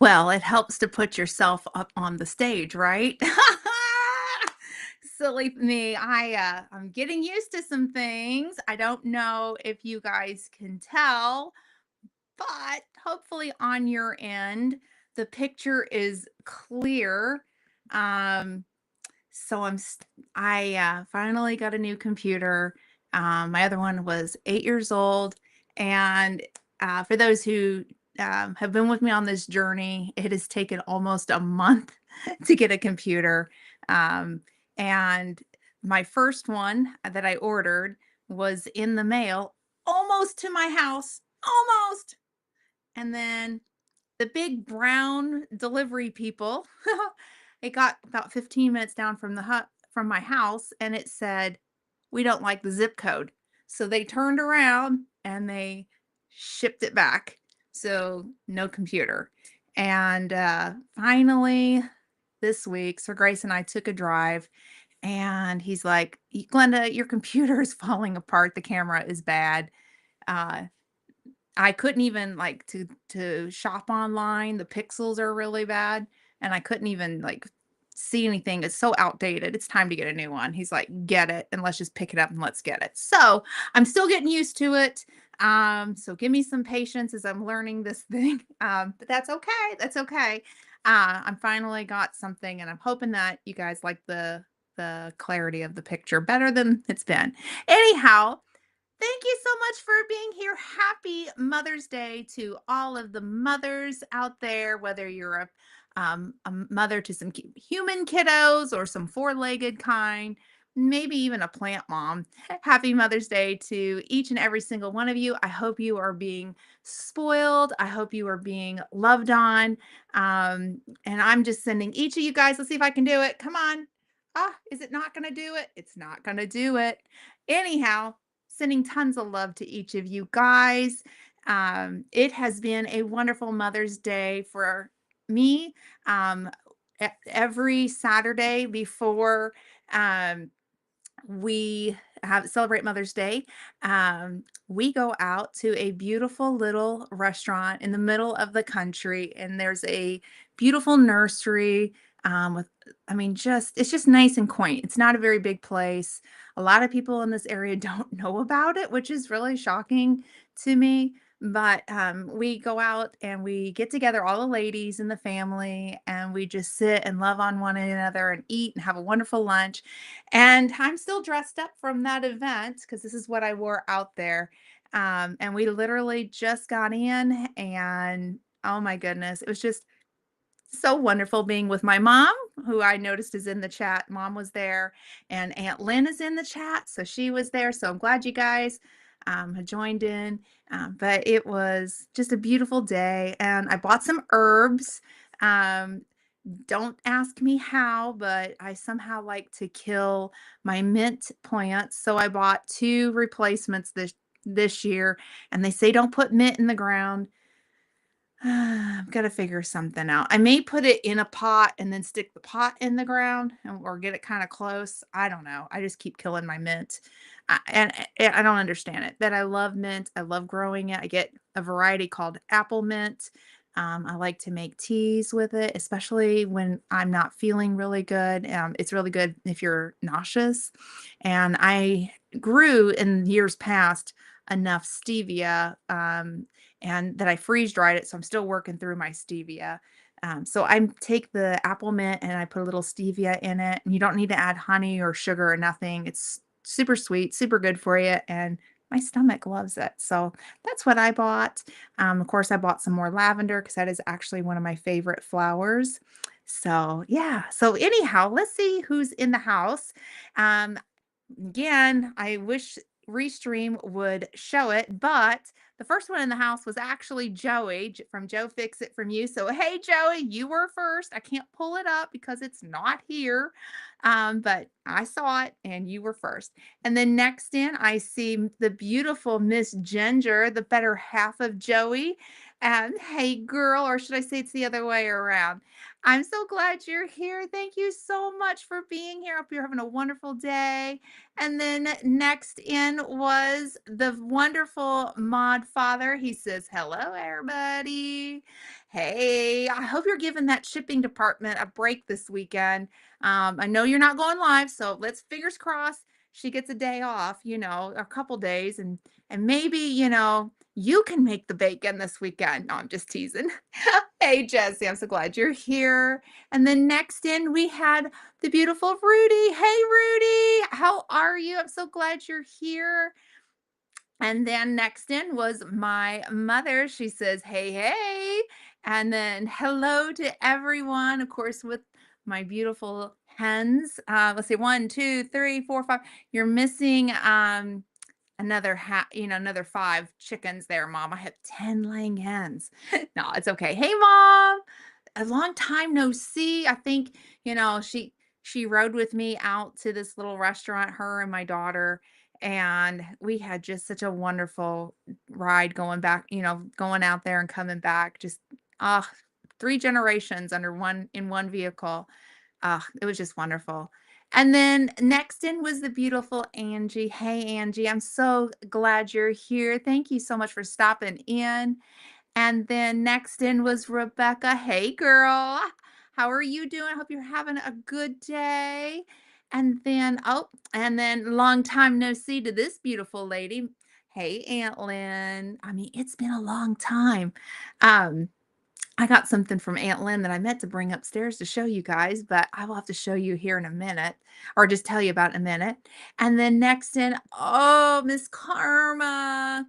Well, it helps to put yourself up on the stage, right? Silly me. I'm getting used to some things. I don't know if you guys can tell, but hopefully on your end, the picture is clear. Um, so I finally got a new computer. My other one was 8 years old, and for those who have been with me on this journey, it has taken almost a month to get a computer. Um, and my first one that I ordered was in the mail almost to my house, almost. And then the big brown delivery people, it got about 15 minutes down from the from my house, and it said, "We don't like the zip code." So they turned around and they shipped it back. So no computer. And finally this week, Sir Grace and I took a drive, and he's like, Glenda, your computer is falling apart. The camera is bad. Uh, I couldn't even like to shop online. The pixels are really bad, and I couldn't even like see anything. It's so outdated. It's time to get a new one. He's like, "Get it and let's just pick it up and let's get it." So, I'm still getting used to it. So give me some patience as I'm learning this thing. But that's okay. That's okay. I'm finally got something, and I'm hoping that you guys like the clarity of the picture better than it's been. Anyhow, thank you so much for being here. Happy Mother's Day to all of the mothers out there, whether you're a mother to some human kiddos or some four-legged kind, maybe even a plant mom. Happy Mother's Day to each and every single one of you. I hope you are being spoiled. I hope you are being loved on. And I'm just sending each of you guys, let's see if I can do it. Come on. Ah, is it not going to do it? It's not going to do it. Anyhow, sending tons of love to each of you guys. It has been a wonderful Mother's Day for me. Um, every Saturday before um, we have celebrate Mother's Day, we go out to a beautiful little restaurant in the middle of the country, and there's a beautiful nursery with, I mean, just it's just nice and quaint. It's not a very big place. A lot of people in this area don't know about it, which is really shocking to me. But we go out and we get together, all the ladies in the family, and we just sit and love on one another and eat and have a wonderful lunch. And I'm still dressed up from that event because this is what I wore out there. And we literally just got in, and oh my goodness, it was just so wonderful being with my mom, who I noticed is in the chat. Mom was there, and Aunt Lynn is in the chat, so she was there. So I'm glad you guys had joined in. But it was just a beautiful day, and I bought some herbs. Um, don't ask me how, but I somehow like to kill my mint plants. So I bought two replacements this year, and they say don't put mint in the ground. I've got to figure something out. I may put it in a pot and then stick the pot in the ground or get it kind of close. I don't know. I just keep killing my mint. I don't understand it, but I love mint. I love growing it. I get a variety called apple mint. I like to make teas with it, especially when I'm not feeling really good. It's really good if you're nauseous. And I grew in years past enough stevia. And that I freeze dried it, so I'm still working through my stevia. So I take the apple mint and I put a little stevia in it, and you don't need to add honey or sugar or nothing. It's super sweet, super good for you, and my stomach loves it. So that's what I bought. Of course, I bought some more lavender because that is actually one of my favorite flowers. So yeah. So anyhow, let's see who's in the house. Um, Again, I wish Restream would show it, but the first one in the house was actually Joey from Joe Fix It From You. So, hey, Joey, you were first. I can't pull it up because it's not here, but I saw it and you were first. And then next in, I see the beautiful Miss Ginger, the better half of Joey. And hey, girl, or should I say it's the other way around? I'm so glad you're here. Thank you so much for being here. Hope you're having a wonderful day. And then next in was the wonderful Mod Father. He says, hello, everybody. Hey, I hope you're giving that shipping department a break this weekend. I know you're not going live, so let's fingers crossed she gets a day off, a couple days, and maybe, you can make the bacon this weekend. No, I'm just teasing. Hey, Jesse, I'm so glad you're here. And then next in, we had the beautiful Rudy. Hey, Rudy, how are you? I'm so glad you're here. And then next in was my mother. She says, hey, hey. And then hello to everyone, of course, with my beautiful hens. Let's see, one, two, three, four, five. You're missing another 5 chickens there, Mom. I have 10 laying hens. No, it's okay. Hey, Mom. A long time no see. I think, she rode with me out to this little restaurant, her and my daughter, and we had just such a wonderful ride going back, going out there and coming back. Just ah, 3 generations under one in one vehicle. Ah, it was just wonderful. And then next in was the beautiful Angie. Hey, Angie, I'm so glad you're here. Thank you so much for stopping in. And then next in was Rebecca. Hey, girl. How are you doing? I hope you're having a good day. And then long time no see to this beautiful lady. Hey, Aunt Lynn. I mean, it's been a long time. Um, I got something from Aunt Lynn that I meant to bring upstairs to show you guys, but I will have to show you here in a minute or just tell you about in a minute. And then next in, oh, Miss Karma.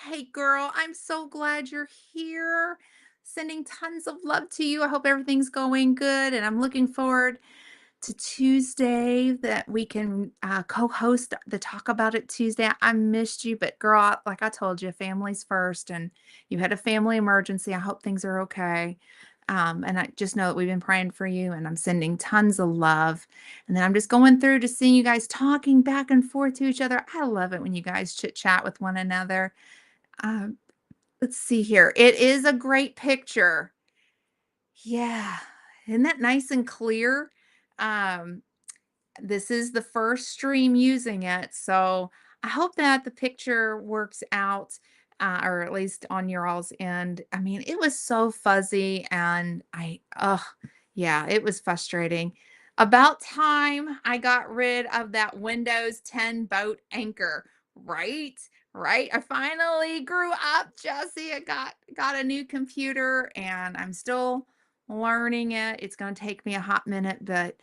Hey, girl, I'm so glad you're here. Sending tons of love to you. I hope everything's going good. And I'm looking forward to Tuesday that we can co-host the Talk About It Tuesday. I missed you, but girl, like I told you, family's first, and you had a family emergency. I hope things are okay. And I just know that we've been praying for you, and I'm sending tons of love. And then I'm just going through to seeing you guys talking back and forth to each other. I love it when you guys chit chat with one another. Um, let's see here. It is a great picture. Yeah. Isn't that nice and clear? Um, this is the first stream using it, so I hope that the picture works out, or at least on your all's end. I mean, it was so fuzzy and yeah, it was frustrating. About time I got rid of that Windows 10 boat anchor, right? Right? I finally grew up, Jesse. I got a new computer and I'm still learning it. It's going to take me a hot minute, but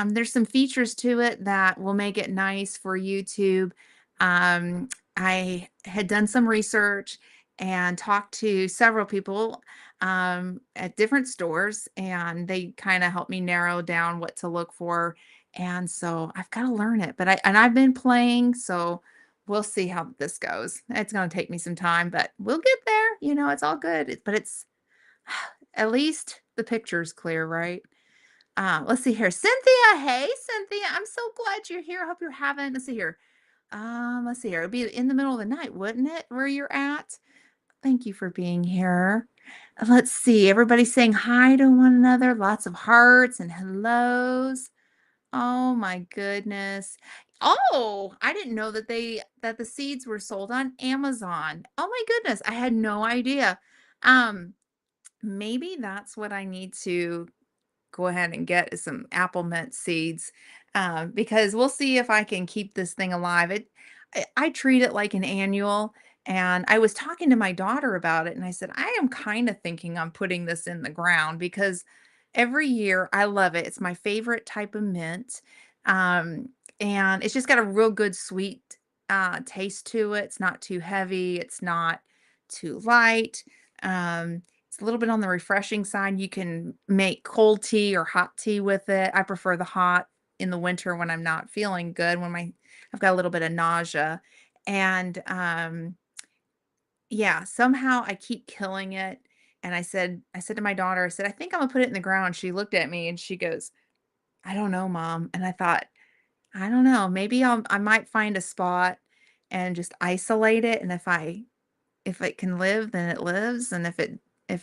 there's some features to it that will make it nice for YouTube. I had done some research and talked to several people at different stores, and they kind of helped me narrow down what to look for. And so I've got to learn it, but I've been playing, so we'll see how this goes. It's going to take me some time, but we'll get there. It's all good. But it's at least the picture's clear, right? Let's see here. Cynthia. Hey, Cynthia. I'm so glad you're here. I hope you're having, let's see here. Let's see here. It'd be in the middle of the night, wouldn't it? Where you're at? Thank you for being here. Let's see. Everybody saying hi to one another. Lots of hearts and hellos. Oh my goodness. Oh, I didn't know that the seeds were sold on Amazon. Oh my goodness. I had no idea. Um, maybe that's what I need to go ahead and get some apple mint seeds, because we'll see if I can keep this thing alive. I treat it like an annual, and I was talking to my daughter about it, and I said, I am kind of thinking on putting this in the ground because every year I love it. It's my favorite type of mint, um, and it's just got a real good sweet taste to it. It's not too heavy. It's not too light. It's a little bit on the refreshing side. You can make cold tea or hot tea with it. I prefer the hot in the winter when I'm not feeling good, when I've got a little bit of nausea. And yeah, somehow I keep killing it. And I said to my daughter, I said, I think I'm gonna put it in the ground. She looked at me and she goes, I don't know, Mom. And I thought, I don't know, maybe I might find a spot and just isolate it. And if it can live, then it lives, and if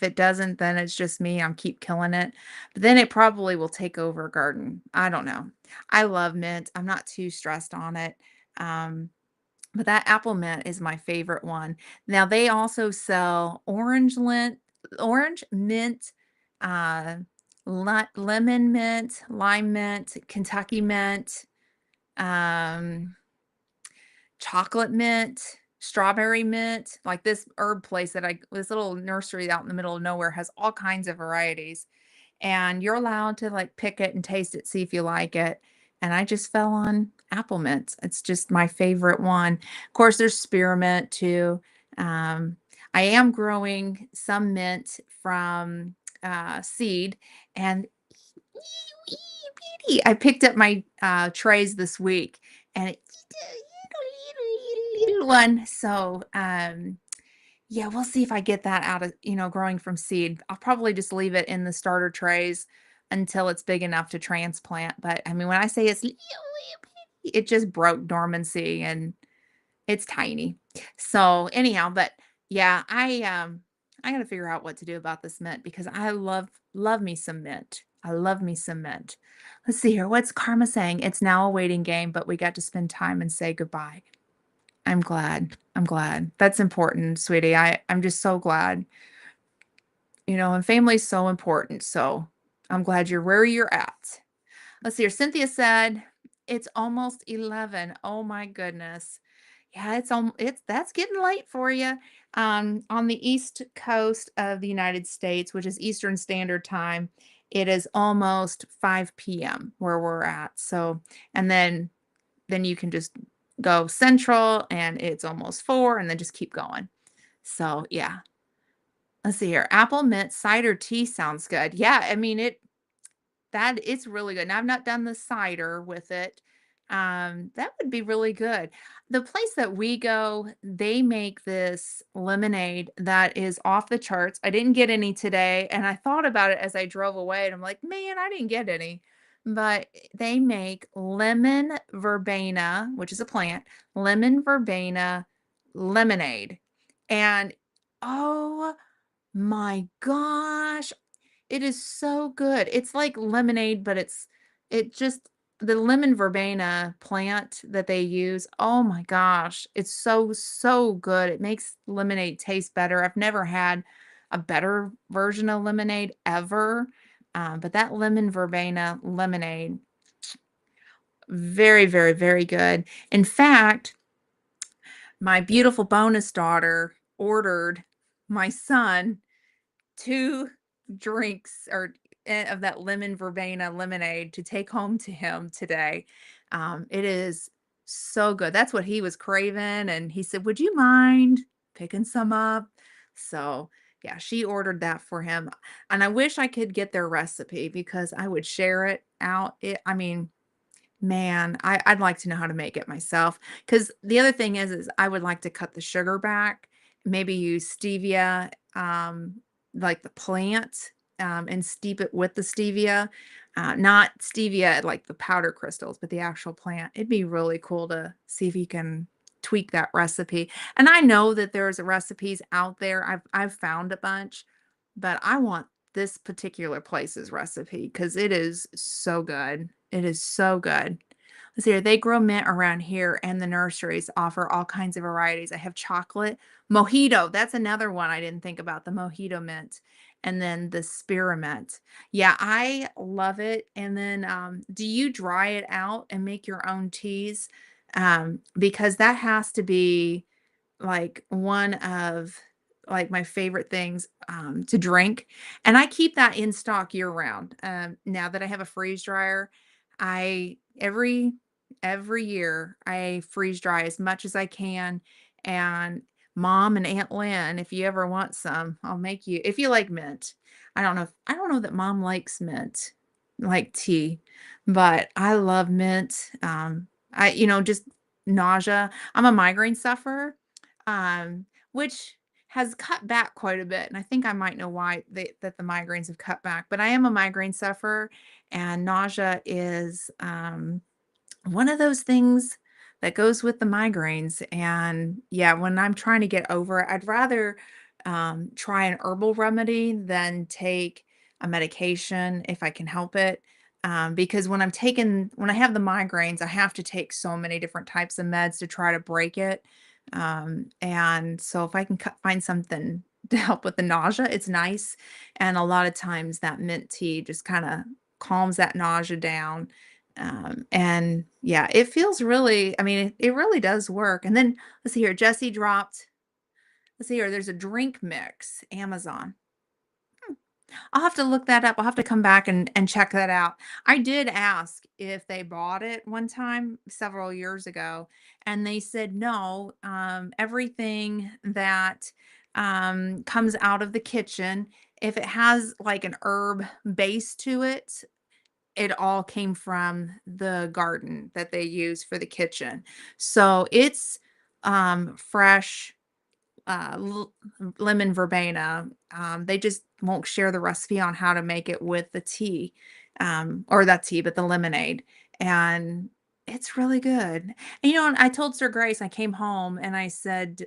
it doesn't, then it's just me, I'm keep killing it. But then it probably will take over a garden. I don't know. I love mint. I'm not too stressed on it. Um, but that apple mint is my favorite one. Now they also sell orange mint, uh, lemon mint, lime mint, Kentucky mint, um, chocolate mint, strawberry mint. Like this herb place this little nursery out in the middle of nowhere has all kinds of varieties, and you're allowed to like pick it and taste it, see if you like it. And I just fell on apple mint. It's just my favorite one. Of course, there's spearmint too. Um, I am growing some mint from seed, and I picked up my trays this week, and it's a little one. So yeah, we'll see if I get that out of, growing from seed. I'll probably just leave it in the starter trays until it's big enough to transplant. But I mean, when I say it just broke dormancy and it's tiny. So anyhow, but yeah, I gotta figure out what to do about this mint because I love me some mint. I love me some mint. Let's see here. What's Karma saying? It's now a waiting game, but we got to spend time and say goodbye. I'm glad. I'm glad. That's important, sweetie. I'm just so glad. And family's so important. So I'm glad you're where you're at. Let's see here. Cynthia said it's almost 11. Oh my goodness. Yeah, it's that's getting late for you. On the East Coast of the United States, which is Eastern Standard Time, it is almost 5 p.m. where we're at. So, and then you can just go central and it's almost 4 and then just keep going. So, yeah. Let's see here. Apple mint cider tea sounds good. Yeah, I mean that it's really good. Now I've not done the cider with it. That would be really good. The place that we go, they make this lemonade that is off the charts. I didn't get any today, and I thought about it as I drove away, and I'm like, man, I didn't get any. But they make lemon verbena, which is a plant, lemon verbena lemonade. And oh my gosh, it is so good. It's like lemonade, but it just the lemon verbena plant that they use, oh my gosh, it's so, so good. It makes lemonade taste better. I've never had a better version of lemonade ever, but that lemon verbena lemonade, very, very, very good. In fact, my beautiful bonus daughter ordered my son 2 drinks of that lemon verbena lemonade to take home to him today. It is so good. That's what he was craving, and he said, "Would you mind picking some up?" So, yeah, she ordered that for him, and I wish I could get their recipe because I would share it out. I mean, man, I'd like to know how to make it myself. Because the other thing is I would like to cut the sugar back, maybe use stevia, like the plant, and steep it with the stevia, not stevia like the powder crystals, but the actual plant. It'd be really cool to see if you can tweak that recipe. And I know that there's recipes out there. I've found a bunch, but I want this particular place's recipe because it is so good. It is so good. Let's see here. They grow mint around here, and the nurseries offer all kinds of varieties. I have chocolate, mojito. That's another one I didn't think about, the mojito mint, and then the spearmint. Yeah, I love it. And then, do you dry it out and make your own teas? Because that has to be like one of like my favorite things to drink, and I keep that in stock year round. Now that I have a freeze dryer, I every year I freeze dry as much as I can. And mom and Aunt Lynn, if you ever want some, I'll make you if you like mint. I don't know that mom likes mint like tea, but I love mint. Just nausea. I'm a migraine sufferer, which has cut back quite a bit. And I think I might know why that the migraines have cut back. But I am a migraine sufferer, and nausea is one of those things that goes with the migraines. And yeah, when I'm trying to get over it, I'd rather try an herbal remedy than take a medication if I can help it. Because when I have the migraines, I have to take so many different types of meds to try to break it. And so if I can find something to help with the nausea, it's nice. And a lot of times that mint tea just kind of calms that nausea down. And yeah, it feels really, I mean, it really does work. And then let's see here, Jesse dropped, let's see here, there's a drink mix, Amazon. I'll have to look that up. I'll have to come back and check that out. I did ask if they bought it one time several years ago, and they said no. Everything that comes out of the kitchen, if it has like an herb base to it, it all came from the garden that they use for the kitchen. So it's fresh lemon verbena. They just won't share the recipe on how to make it with the tea, or that tea, but the lemonade. And it's really good. And and I told Sir Grace, I came home and I said,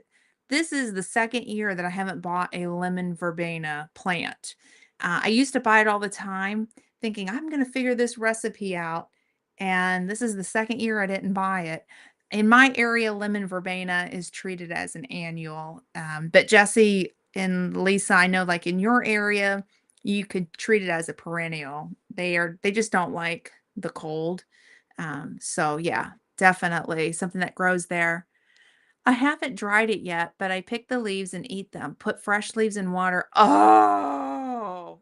this is the second year that I haven't bought a lemon verbena plant. I used to buy it all the time, thinking I'm going to figure this recipe out. And this is the second year I didn't buy it. In my area, lemon verbena is treated as an annual, but Jesse and Lisa, I know, like, in your area, you could treat it as a perennial. They just don't like the cold, so yeah, definitely something that grows there. I haven't dried it yet, but I pick the leaves and eat them. Put fresh leaves in water. Oh!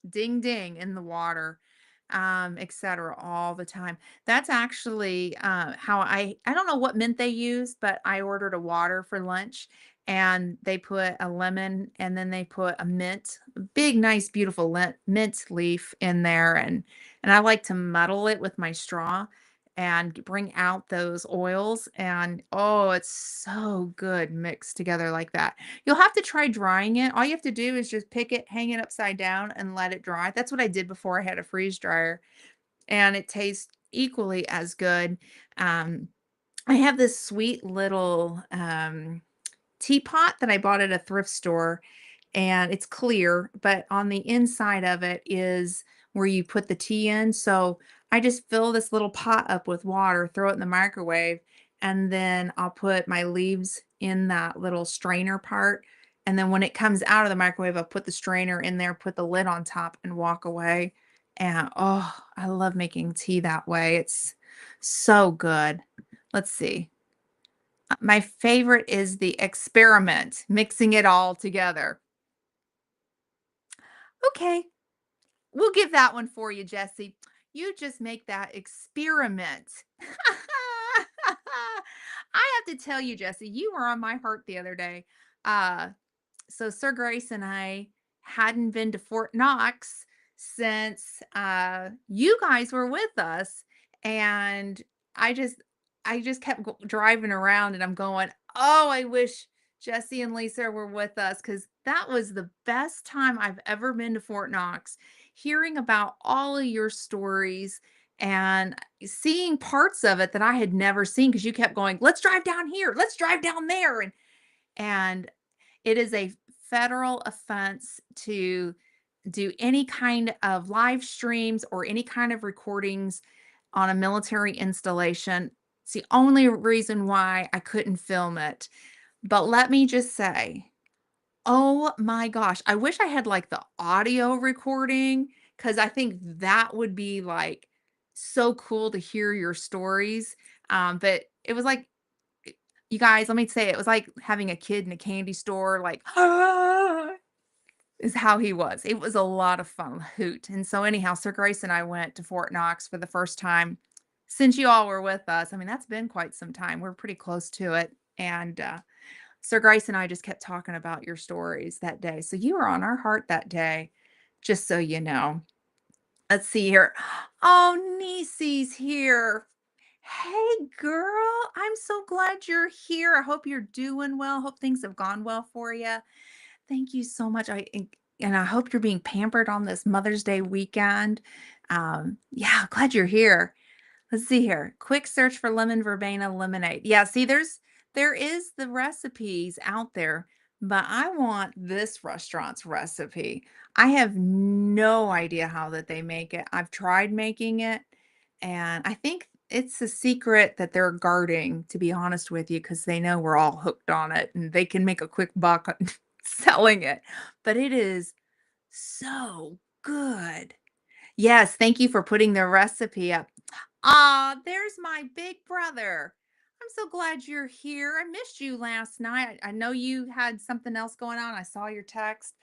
Ding ding in the water, etc. all the time. That's actually how I don't know what mint they use, but I ordered a water for lunch and they put a lemon and then they put a mint, a big, nice, beautiful mint leaf in there, and I like to muddle it with my straw and bring out those oils, and oh, it's so good mixed together like that. You'll have to try drying it. All you have to do is just pick it, hang it upside down, and let it dry. That's what I did before I had a freeze dryer, and it tastes equally as good. Um, I have this sweet little teapot that I bought at a thrift store, and it's clear, but on the inside of it is where you put the tea in. So I just fill this little pot up with water, throw it in the microwave, and then I'll put my leaves in that little strainer part. And then when it comes out of the microwave, I'll put the strainer in there, put the lid on top, and walk away. And oh, I love making tea that way. It's so good. Let's see. My favorite is the experiment, mixing it all together. Okay, we'll give that one for you, Jesse. You just make that experiment. I have to tell you, Jesse, you were on my heart the other day. Uh, so Sir Grace and I hadn't been to Fort Knox since you guys were with us, and I just I just kept driving around, and I'm going, oh, I wish Jesse and Lisa were with us because that was the best time I've ever been to Fort Knox. Hearing about all of your stories and seeing parts of it that I had never seen because you kept going, let's drive down here, let's drive down there, and it is a federal offense to do any kind of live streams or any kind of recordings on a military installation. It's the only reason why I couldn't film it. But let me just say, oh my gosh, I wish I had like the audio recording because I think that would be like so cool to hear your stories. But it was like you guys, let me say it was like having a kid in a candy store, like, is how he was. It was a lot of fun, hoot. And so anyhow, Sir Grace and I went to Fort Knox for the first time since you all were with us. I mean, that's been quite some time. We're pretty close to it. And Sir Grace and I just kept talking about your stories that day. So you were on our heart that day, just so you know. Let's see here. Oh, Niecy's here. Hey, girl. I'm so glad you're here. I hope you're doing well. Hope things have gone well for you. Thank you so much. And I hope you're being pampered on this Mother's Day weekend. Yeah, glad you're here. Let's see here. Quick search for lemon verbena lemonade. Yeah, see, there is the recipes out there, but I want this restaurant's recipe. I have no idea how that they make it. I've tried making it, and I think it's a secret that they're guarding, to be honest with you, because they know we're all hooked on it and they can make a quick buck on selling it. But it is so good. Yes, thank you for putting the recipe up. Ah, there's my big brother. I'm so glad you're here. I missed you last night. I know you had something else going on. I saw your text.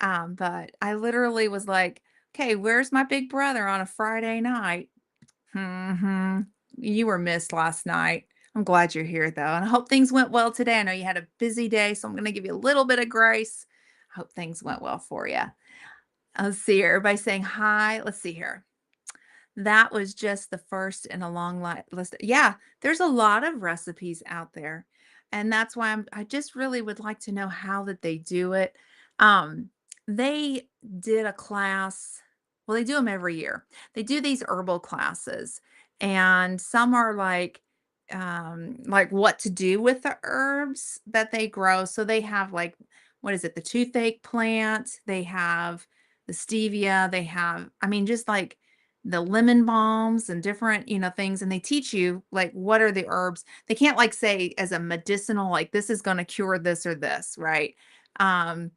But I literally was like, okay, where's my big brother on a Friday night? Hmm. You were missed last night. I'm glad you're here though. And I hope things went well today. I know you had a busy day, so I'm going to give you a little bit of grace. I hope things went well for you. Let's see here. Everybody saying hi. Let's see here. That was just the first in a long list. Yeah, there's a lot of recipes out there. And that's why I just really would like to know how that they do it. Um, they did a class, well, they do them every year. They do these herbal classes, and some are like what to do with the herbs that they grow. So they have like, what is it, the toothache plant, they have the stevia, they have, I mean, just like the lemon balms and different, things, and they teach you like what are the herbs. They can't like say as a medicinal, like this is going to cure this or this, right? Um,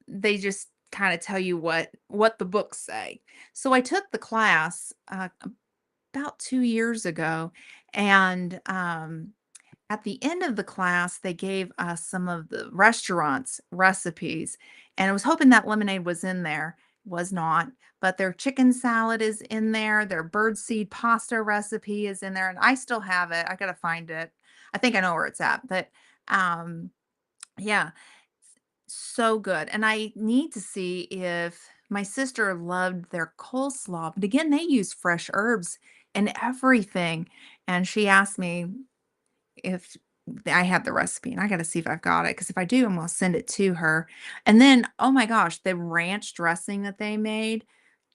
they just kind of tell you what the books say. So I took the class about 2 years ago, and at the end of the class, they gave us some of the restaurants' recipes, and I was hoping that lemonade was in there. Was not, but their chicken salad is in there, their birdseed pasta recipe is in there, and I still have it. I gotta find it. I think I know where it's at, but, um, yeah, so good, and I need to see if my sister loved their coleslaw, but again, they use fresh herbs and everything, and she asked me if I have the recipe, and I gotta see if I've got it, because if I do, I'm gonna send it to her. And then, oh my gosh, the ranch dressing that they made,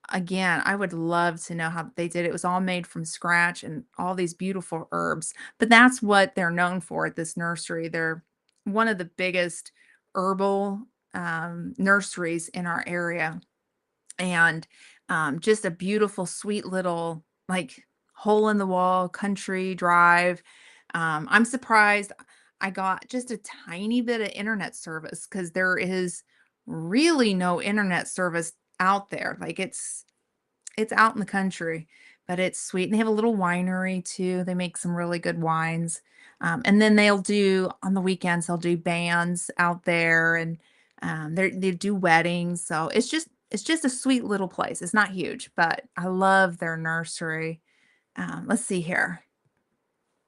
again, I would love to know how they did it. It was all made from scratch and all these beautiful herbs. But that's what they're known for at this nursery. They're one of the biggest herbal nurseries in our area, and just a beautiful, sweet little like hole in the wall country drive. I'm surprised I got just a tiny bit of internet service because there is really no internet service out there. Like it's out in the country, but it's sweet. And they have a little winery too. They make some really good wines. And then they'll do on the weekends, they'll do bands out there, and they do weddings. So it's just a sweet little place. It's not huge, but I love their nursery. Let's see here.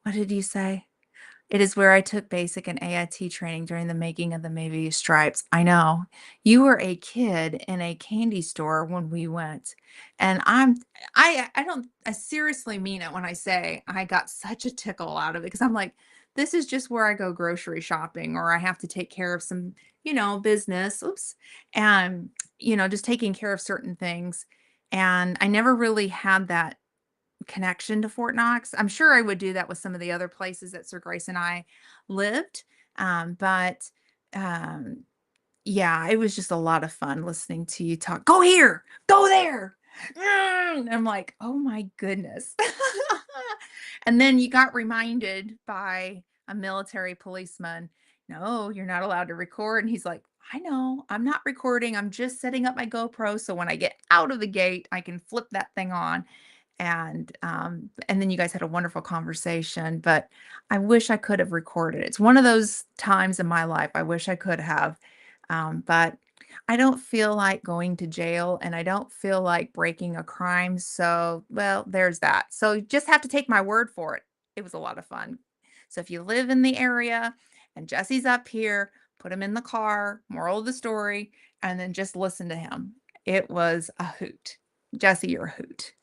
What did you say? It is where I took basic and AIT training during the making of the Maybe Stripes. I know. You were a kid in a candy store when we went. And I seriously mean it when I say I got such a tickle out of it, because I'm like, this is just where I go grocery shopping, or I have to take care of some, business. Oops. And, just taking care of certain things. And I never really had that connection to Fort Knox. I'm sure I would do that with some of the other places that Sir Grace and I lived. But um, yeah, it was just a lot of fun listening to you talk. Go here, go there. And I'm like, oh my goodness. And then you got reminded by a military policeman, no, you're not allowed to record. And he's like, I know, I'm not recording. I'm just setting up my GoPro. So when I get out of the gate, I can flip that thing on. And then you guys had a wonderful conversation, but I wish I could have recorded. It's one of those times in my life I wish I could have, but I don't feel like going to jail, and I don't feel like breaking a crime, so, well, there's that. So you just have to take my word for it. It was a lot of fun. So if you live in the area and Jesse's up here, put him in the car, moral of the story, and then just listen to him. It was a hoot. Jesse, you're a hoot.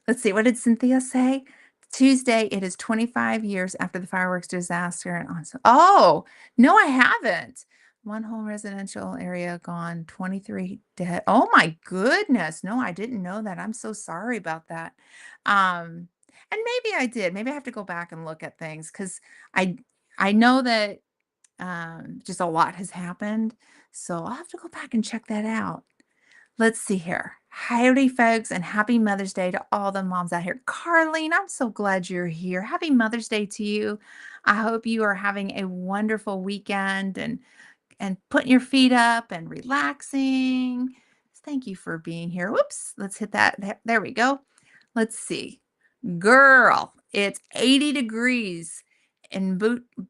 Let's see, what did Cynthia say? Tuesday, it is 25 years after the fireworks disaster and on oh, no, I haven't. One whole residential area gone, 23 dead. Oh my goodness. No, I didn't know that. I'm so sorry about that. Um, And maybe I did. Maybe I have to go back and look at things because I I know that just a lot has happened. So I'll have to go back and check that out. Let's see here. Howdy, folks, and happy Mother's Day to all the moms out here. Carlene, I'm so glad you're here. Happy Mother's Day to you. I hope you are having a wonderful weekend and putting your feet up and relaxing. Thank you for being here. Whoops, let's hit that. There we go. Let's see. Girl, it's 80 degrees in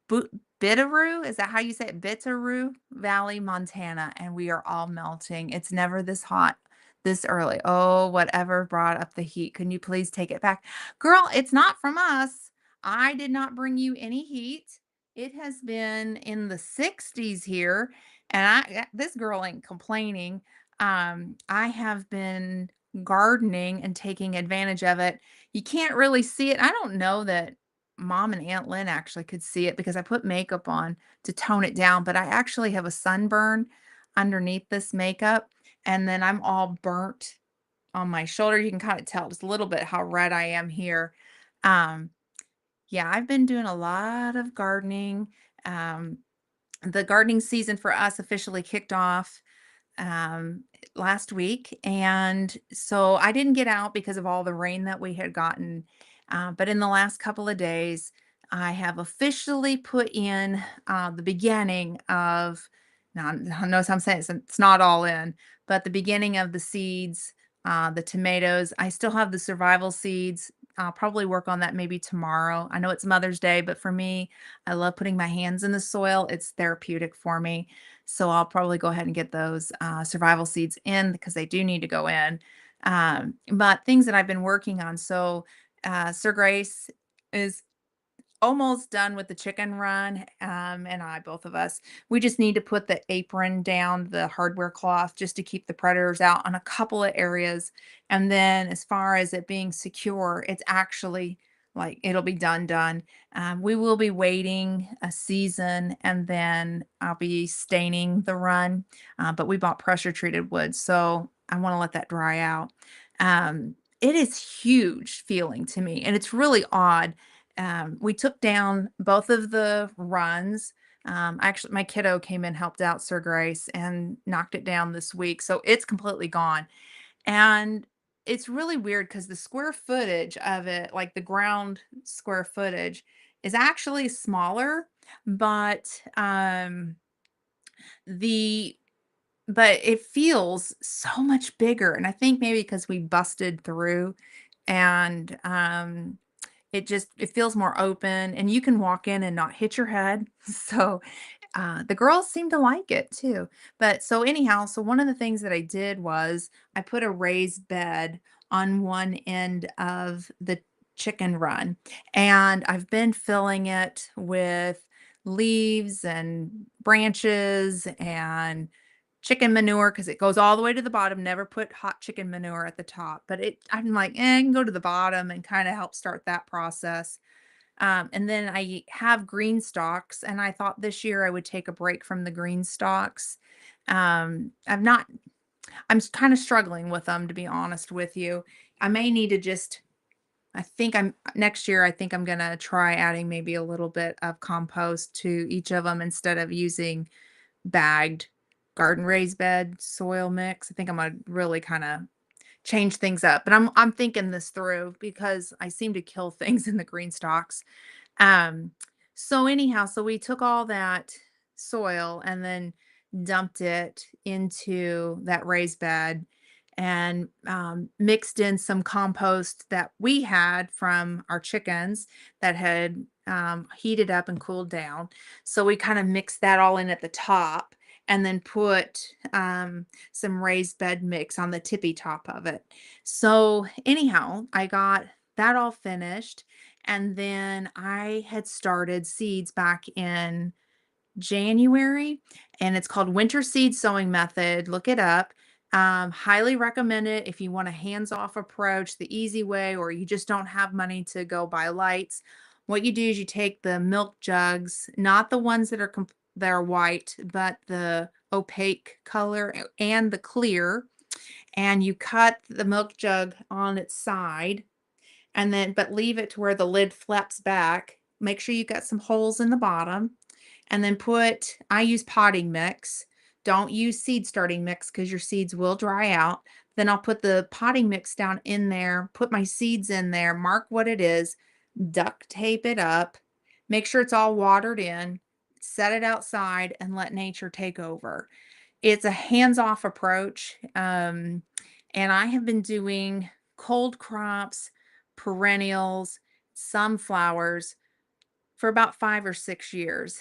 Bitterroot. Is that how you say it? Bitterroot Valley, Montana, and we are all melting. It's never this hot this early. Oh, whatever brought up the heat. Can you please take it back? Girl, it's not from us. I did not bring you any heat. It has been in the 60s here, and this girl ain't complaining. I have been gardening and taking advantage of it. You can't really see it. I don't know that Mom and Aunt Lynn actually could see it because I put makeup on to tone it down, but I actually have a sunburn underneath this makeup, and then I'm all burnt on my shoulder. You can kinda tell just a little bit how red I am here. Um, yeah, I've been doing a lot of gardening. Um, the gardening season for us officially kicked off um, last week. And so I didn't get out because of all the rain that we had gotten. But in the last couple of days, I have officially put in the beginning of, now notice I'm saying it's not all in, but the beginning of the seeds, the tomatoes. I still have the survival seeds. I'll probably work on that maybe tomorrow. I know it's Mother's Day, but for me, I love putting my hands in the soil. It's therapeutic for me. So I'll probably go ahead and get those survival seeds in because they do need to go in. But things that I've been working on. So Sir Grace is almost done with the chicken run. And I, both of us, we just need to put the apron down, the hardware cloth, just to keep the predators out on a couple of areas. And then as far as it being secure, it's actually like it'll be done. We will be waiting a season and then I'll be staining the run. But we bought pressure treated wood. So I want to let that dry out. It is huge feeling to me. And it's really odd. We took down both of the runs. Actually, my kiddo came and helped out Sir Grace and knocked it down this week. So it's completely gone. And it's really weird because the square footage of it, like the ground square footage, is actually smaller, but the but it feels so much bigger. And I think maybe because we busted through and it feels more open and you can walk in and not hit your head. So the girls seem to like it too. But so anyhow, so one of the things that I did was I put a raised bed on one end of the chicken run, and I've been filling it with leaves and branches and chicken manure because it goes all the way to the bottom. Never put hot chicken manure at the top, but I'm like, I can go to the bottom and kind of help start that process. And then I have green stalks, and I thought this year I would take a break from the green stalks. I've not, I'm kind of struggling with them, to be honest with you. I may need to just, I think I'm next year, I think I'm going to try adding maybe a little bit of compost to each of them instead of using bagged garden raised bed soil mix. I think I'm gonna really kind of change things up. But I'm thinking this through because I seem to kill things in the green stalks. Um, so anyhow, so we took all that soil and then dumped it into that raised bed and mixed in some compost that we had from our chickens that had heated up and cooled down. So we kind of mixed that all in at the top and then put some raised bed mix on the tippy top of it. So anyhow, I got that all finished and then I had started seeds back in January, and it's called Winter Seed Sowing Method. Look it up. Highly recommend it if you want a hands-off approach, the easy way, or you just don't have money to go buy lights. What you do is you take the milk jugs, not the ones that are that are white, but the opaque color and the clear, and you cut the milk jug on its side and then but leave it to where the lid flaps back. Make sure you got some holes in the bottom, and then I use potting mix. Don't use seed starting mix because your seeds will dry out. Then I'll put the potting mix down in there, put my seeds in there, mark what it is, duct tape it up, make sure it's all watered in, set it outside, and let nature take over. It's a hands-off approach, and I have been doing cold crops, perennials, sunflowers for about 5 or 6 years.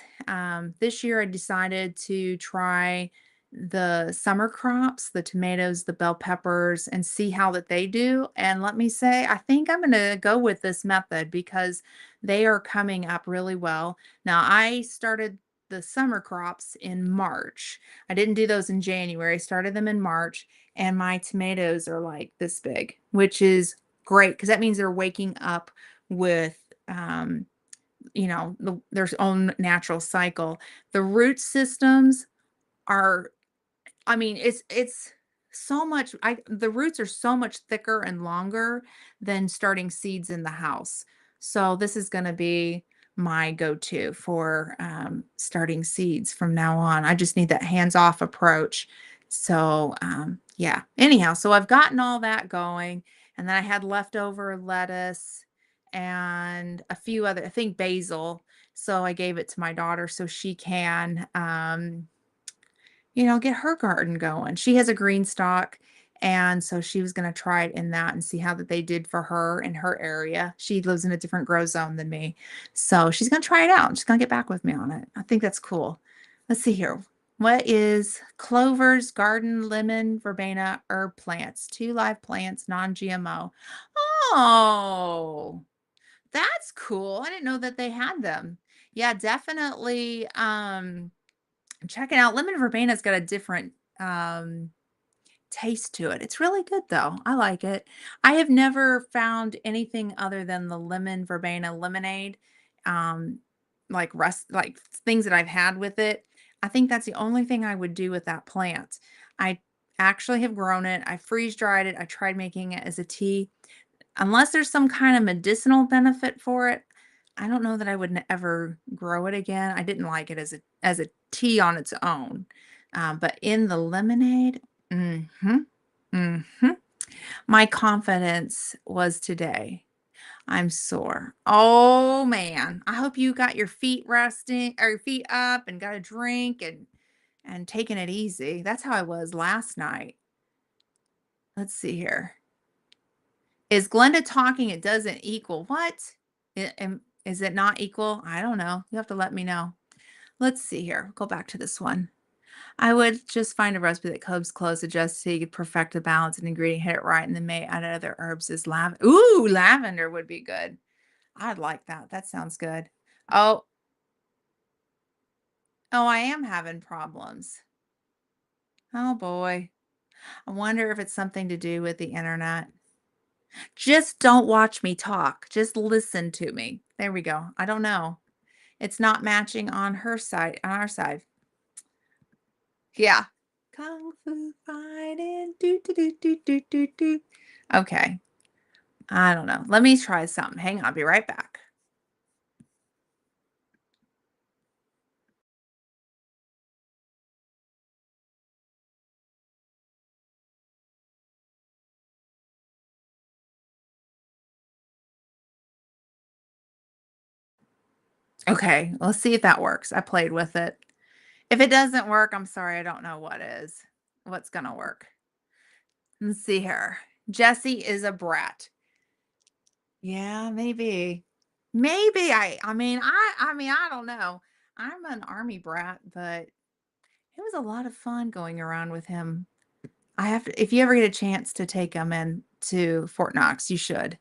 This year I decided to try the summer crops, the tomatoes, the bell peppers, and see how that they do. And let me say, I think I'm gonna go with this method because they are coming up really well. Now, I started the summer crops in March. I didn't do those in January. I started them in March, and my tomatoes are like this big, which is great because that means they're waking up with their own natural cycle. The root systems are, I mean, it's so much the roots are so much thicker and longer than starting seeds in the house. So this is gonna be my go-to for, starting seeds from now on. I just need that hands-off approach. So, yeah. Anyhow, so I've gotten all that going, and then I had leftover lettuce and a few other I think basil, so I gave it to my daughter so she can, get her garden going. She has a green stalk, and so she was gonna try it in that and see how that they did for her in her area. She lives in a different grow zone than me. So she's gonna try it out. She's gonna get back with me on it. I think that's cool. Let's see here. What is Clover's Garden Lemon Verbena Herb Plants? 2 live plants, non-GMO. Oh, that's cool. I didn't know that they had them. Yeah, definitely. Check it out. Lemon verbena's got a different, taste to it. It's really good though. I like it. I have never found anything other than the lemon verbena lemonade, um, like things that I've had with it. I think that's the only thing I would do with that plant. I actually have grown it. I freeze dried it. I tried making it as a tea. Unless there's some kind of medicinal benefit for it, I don't know that I would ever grow it again. I didn't like it as a tea on its own, but in the lemonade, mhm. My confidence was today. I'm sore. Oh man, I hope you got your feet resting or your feet up and got a drink and taking it easy. That's how I was last night. Let's see here. Is Glenda talking it doesn't equal what? Is it not equal? I don't know. You have to let me know. Let's see here. Go back to this one. I would just find a recipe that comes close, adjust so you could perfect the balance and ingredient, hit it right, and then may add other herbs as lavender. Ooh, lavender would be good. I'd like that. That sounds good. Oh, oh, I am having problems. Oh boy. I wonder if it's something to do with the internet. Just don't watch me talk. Just listen to me. There we go. I don't know. It's not matching on her side, on our side. Yeah. Kung Fu fighting. Do, do, do, do, do, do, do. Okay. I don't know. Let me try something. Hang on. I'll be right back. Okay. Let's see if that works. I played with it. If it doesn't work, I'm sorry. I don't know what's going to work. Let's see here. Jessie is a brat. Yeah, maybe. Maybe I mean, I don't know. I'm an army brat, but it was a lot of fun going around with him. I have to if you ever get a chance to take him in to Fort Knox, you should.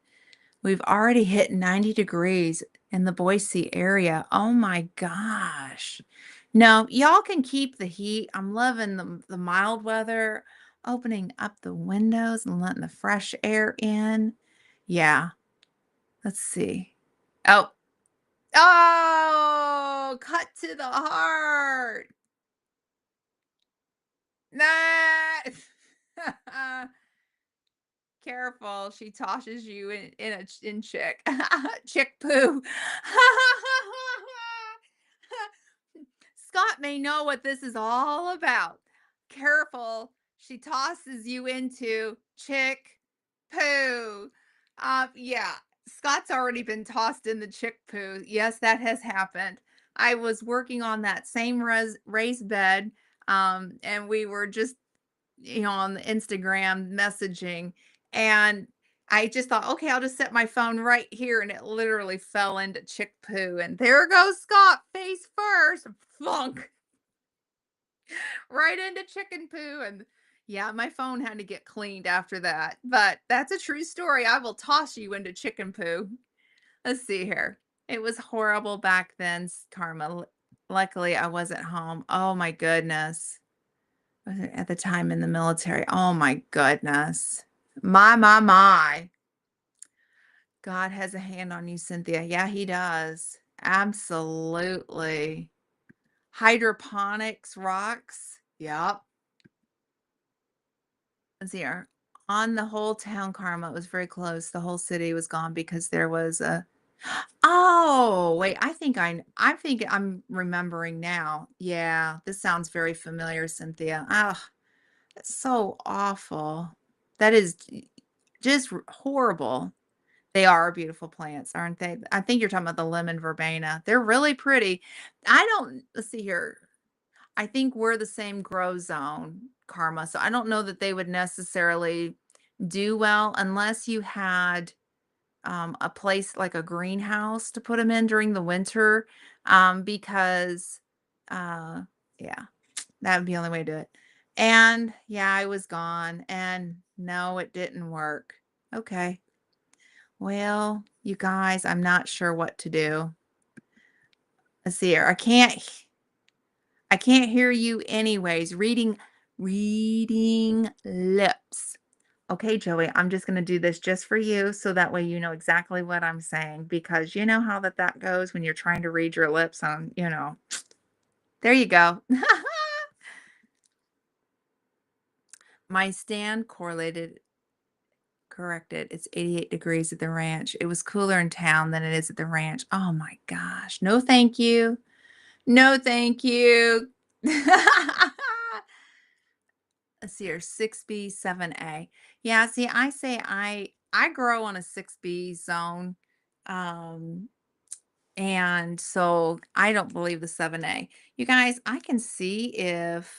We've already hit 90 degrees in the Boise area. Oh my gosh. No, y'all can keep the heat. I'm loving the mild weather, opening up the windows and letting the fresh air in. Yeah, let's see. Oh, oh, cut to the heart. Nah. Careful, she tosses you in chick chick poo. Scott may know what this is all about. Careful, she tosses you into chick poo. Yeah, Scott's already been tossed in the chick poo. Yes, that has happened. I was working on that same raised bed, and we were just, on the Instagram messaging, and I just thought, okay, I'll just set my phone right here, and it literally fell into chick poo, and there goes Scott face first, flunk right into chicken poo, and yeah, my phone had to get cleaned after that. But that's a true story. I will toss you into chicken poo. Let's see here. It was horrible back then, Karma. Luckily, I wasn't home. Oh my goodness. Was it at the time in the military? Oh my goodness. My. God has a hand on you, Cynthia. Yeah, he does. Absolutely. Hydroponics rocks. Yep. Let's see here. On the whole town, Karma, it was very close. The whole city was gone because there was a Oh, wait, I think I'm remembering now. Yeah, this sounds very familiar, Cynthia. Oh, that's so awful. That is just horrible. They are beautiful plants, aren't they? I think you're talking about the lemon verbena. They're really pretty. I don't let's see here. I think we're the same grow zone, Karma. So I don't know that they would necessarily do well unless you had a place like a greenhouse to put them in during the winter, because, uh, yeah, that would be the only way to do it. And yeah, I was gone, and no, it didn't work. Okay. Well, you guys, I'm not sure what to do. Let's see here. I can't hear you anyways. Reading lips. Okay, Joey, I'm just gonna do this just for you, so that way you know exactly what I'm saying, because you know how that goes when you're trying to read your lips on. There you go. My stand corrected. It's 88 degrees at the ranch. It was cooler in town than it is at the ranch. Oh my gosh. No, thank you. No, thank you. Let's see here, 6B, 7A. Yeah, see, I say I grow on a 6B zone. Um, and so I don't believe the 7A. You guys, I can see if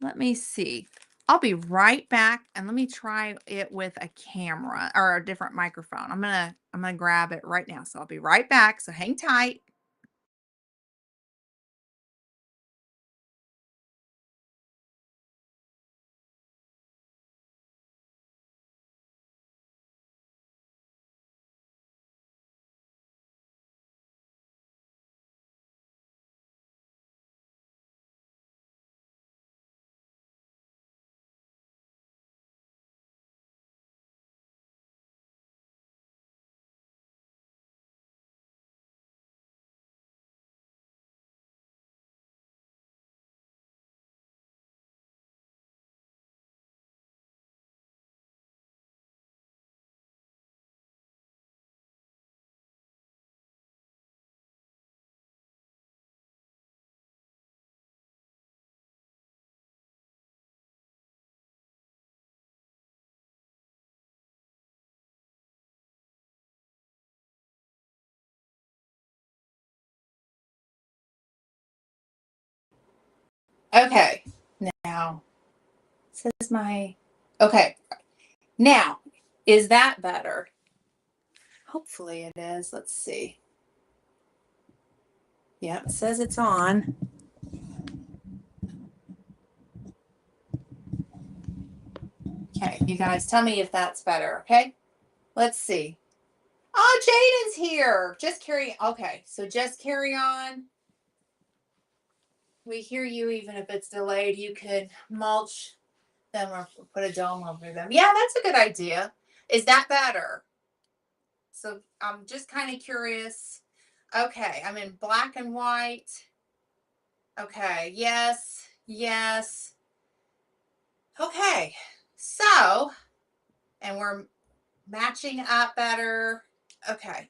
let me see. I'll be right back and let me try it with a camera or a different microphone. I'm gonna grab it right now. So I'll be right back. So hang tight. Okay. Now says my okay. Now, is that better? Hopefully it is. Let's see. Yep, it says it's on. Okay, you guys tell me if that's better, okay? Let's see. Oh, Jaden's here. Okay, so just carry on. We hear you even if it's delayed. You could mulch them or put a dome over them. Yeah, that's a good idea. Is that better? So I'm just kind of curious. Okay, I'm in black and white. Okay, yes. Okay, so and we're matching up better. Okay.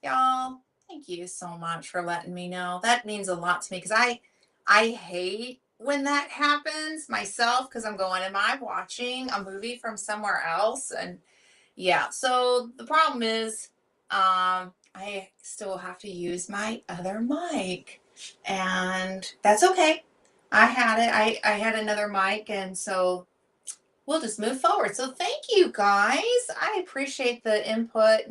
Y'all, thank you so much for letting me know. That means a lot to me because I hate when that happens myself because I'm going, am I watching a movie from somewhere else? And yeah, so the problem is I still have to use my other mic. And that's okay. I had it. I had another mic, and so we'll just move forward. So thank you guys. I appreciate the input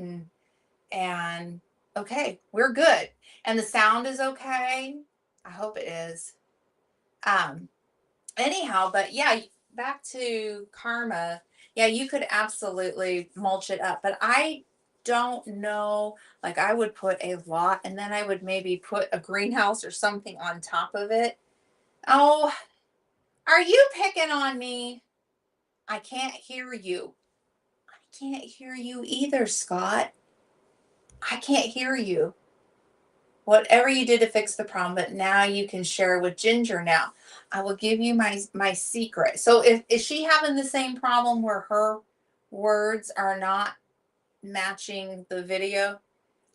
and okay, we're good. And the sound is okay. I hope it is. Um anyhow, but yeah, back to karma. Yeah, you could absolutely mulch it up, but I don't know. Like I would put a lot and then I would maybe put a greenhouse or something on top of it. Oh, are you picking on me? I can't hear you. I can't hear you either, Scott. I can't hear you. Whatever you did to fix the problem, but now you can share with Ginger now. I will give you my secret. So if is she having the same problem where her words are not matching the video?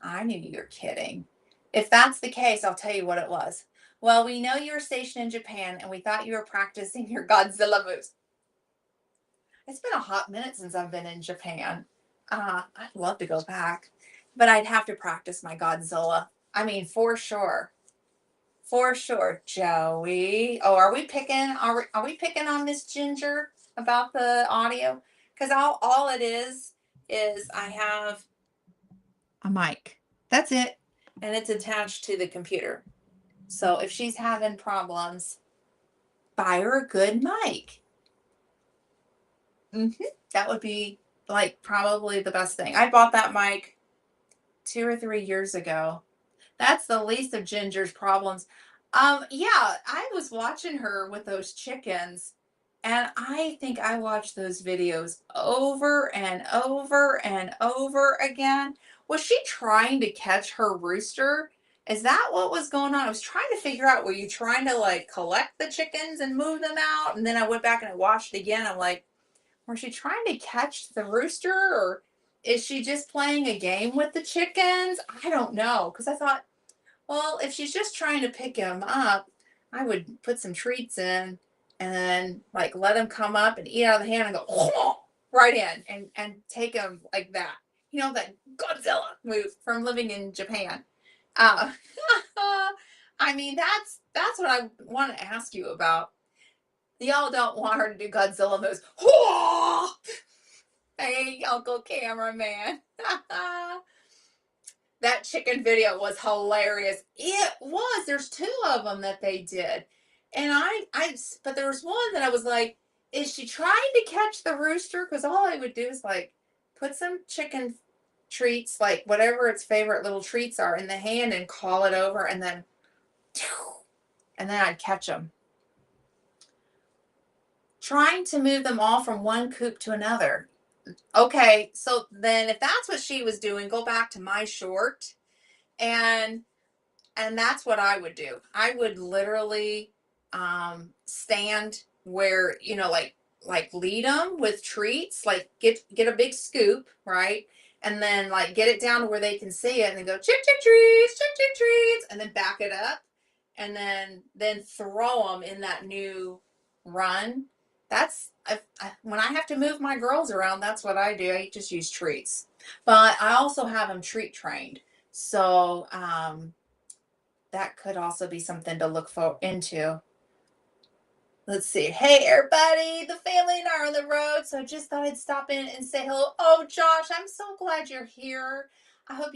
I knew you were kidding. If that's the case, I'll tell you what it was. Well, we know you were stationed in Japan and we thought you were practicing your Godzilla moves. It's been a hot minute since I've been in Japan. I'd love to go back, but I'd have to practice my Godzilla. I mean, for sure. For sure, Joey. Oh, are we picking? Are we picking on Miss Ginger about the audio? Because all it is I have a mic. That's it, and it's attached to the computer. So if she's having problems, buy her a good mic. That would be like probably the best thing. I bought that mic 2 or 3 years ago. That's the least of Ginger's problems. Yeah, I was watching her with those chickens, and I think I watched those videos over and over and over again. Was she trying to catch her rooster? Is that what was going on? I was trying to figure out, were you trying to like collect the chickens and move them out? And then I went back and I watched it again. I'm like, was she trying to catch the rooster or is she just playing a game with the chickens? I don't know. Because I thought, well, if she's just trying to pick him up, I would put some treats in and then like let him come up and eat out of the hand and go right in and take him like that. You know, that Godzilla move from living in Japan. Uh, I mean, that's what I want to ask you about. Y'all don't want her to do Godzilla moves. Hey, Uncle Cameraman. That chicken video was hilarious. It was. There's two of them that they did. And but there was one that I was like, is she trying to catch the rooster? Because all I would do is like put some chicken treats, like whatever its favorite little treats are, in the hand and call it over, and then I'd catch them. Trying to move them all from one coop to another. Okay, so then if that's what she was doing, go back to my short and that's what I would do. I would literally stand where, you know, like lead them with treats, like get a big scoop, right? And then like get it down to where they can see it and then go chip chip treats, and then back it up and then throw them in that new run. That's when I have to move my girls around, that's what I do. I just use treats. But I also have them treat trained. So that could also be something to look into. Let's see. Hey, everybody, the family and I are on the road, so I just thought I'd stop in and say hello. Oh, Josh, I'm so glad you're here. I hope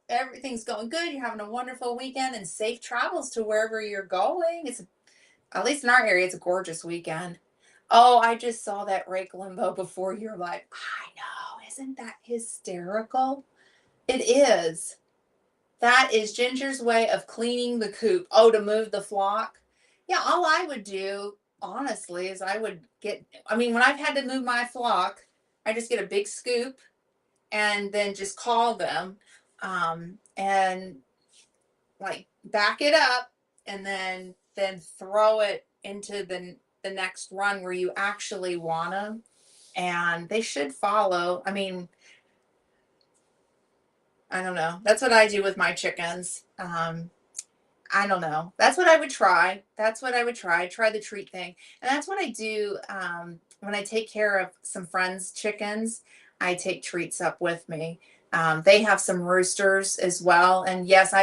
everything's going good. You're having a wonderful weekend and safe travels to wherever you're going. It's at least in our area, it's a gorgeous weekend. Oh, I just saw that rake limbo before your life. I know, isn't that hysterical? It is. That is Ginger's way of cleaning the coop. Oh, to move the flock? Yeah, all I would do, honestly, is I mean, when I've had to move my flock, I just get a big scoop and then just call them and like back it up and then throw it into the next run where you actually want them. and they should follow. I mean, I don't know. That's what I do with my chickens. I don't know. That's what I would try. That's what I would try. Try the treat thing. And that's what I do when I take care of some friends' chickens. I take treats up with me. They have some roosters as well. And yes,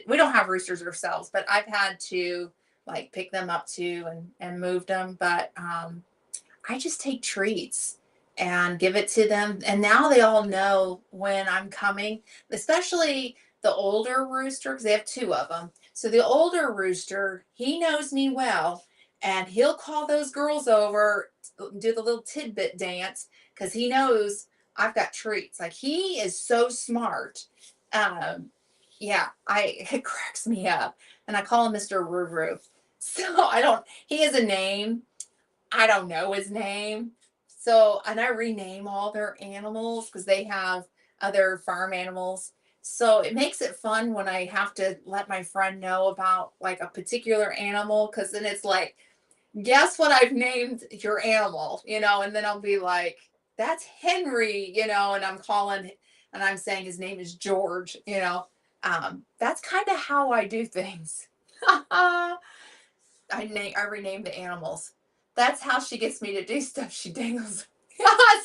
we don't have roosters ourselves, but I've had to like pick them up too and move them. But I just take treats and give it to them. And now they all know when I'm coming, especially the older rooster, because they have two of them. So the older rooster, he knows me well, and he'll call those girls over, do the little tidbit dance, because he knows I've got treats. Like he is so smart. Um, yeah, it cracks me up. And I call him Mr. Roo. So he has a name. I don't know his name. So, and I rename all their animals because they have other farm animals. So it makes it fun when I have to let my friend know about like a particular animal because then it's like, guess what I've named your animal, and then I'll be like, that's Henry, and and I'm saying his name is George. That's kind of how I do things. I rename the animals. That's how she gets me to do stuff. She dangles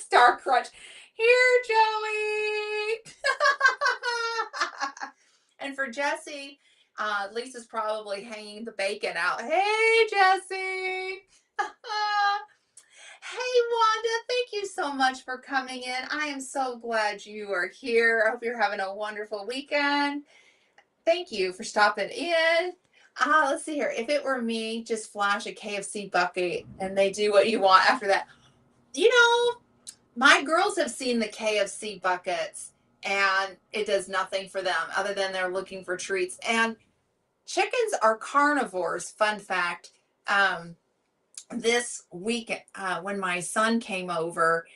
Star Crunch. Here, Joey. And for Jesse, Lisa's probably hanging the bacon out. Hey, Jesse. Hey, Wanda, thank you so much for coming in. I am so glad you are here. I hope you're having a wonderful weekend. Thank you for stopping in. Let's see here. If it were me, just flash a KFC bucket and they do what you want after that. You know, my girls have seen the KFC buckets and it does nothing for them other than they're looking for treats. And chickens are carnivores. Fun fact. This week, when my son came over,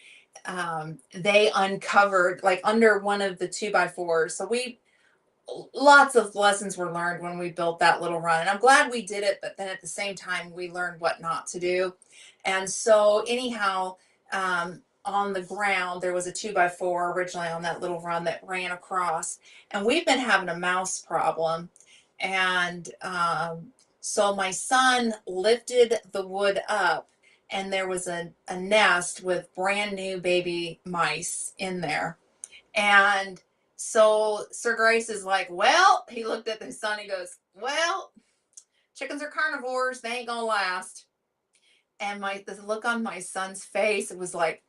they uncovered like under one of the 2x4s. So lots of lessons were learned when we built that little run, and I'm glad we did it, but then at the same time we learned what not to do. And so anyhow, on the ground there was a 2x4 originally on that little run that ran across, and we've been having a mouse problem. And so my son lifted the wood up, and there was a nest with brand new baby mice in there. And so Sir Grace is like, well, he looked at his son. He goes, well, chickens are carnivores. They ain't gonna last. And the look on my son's face, it was like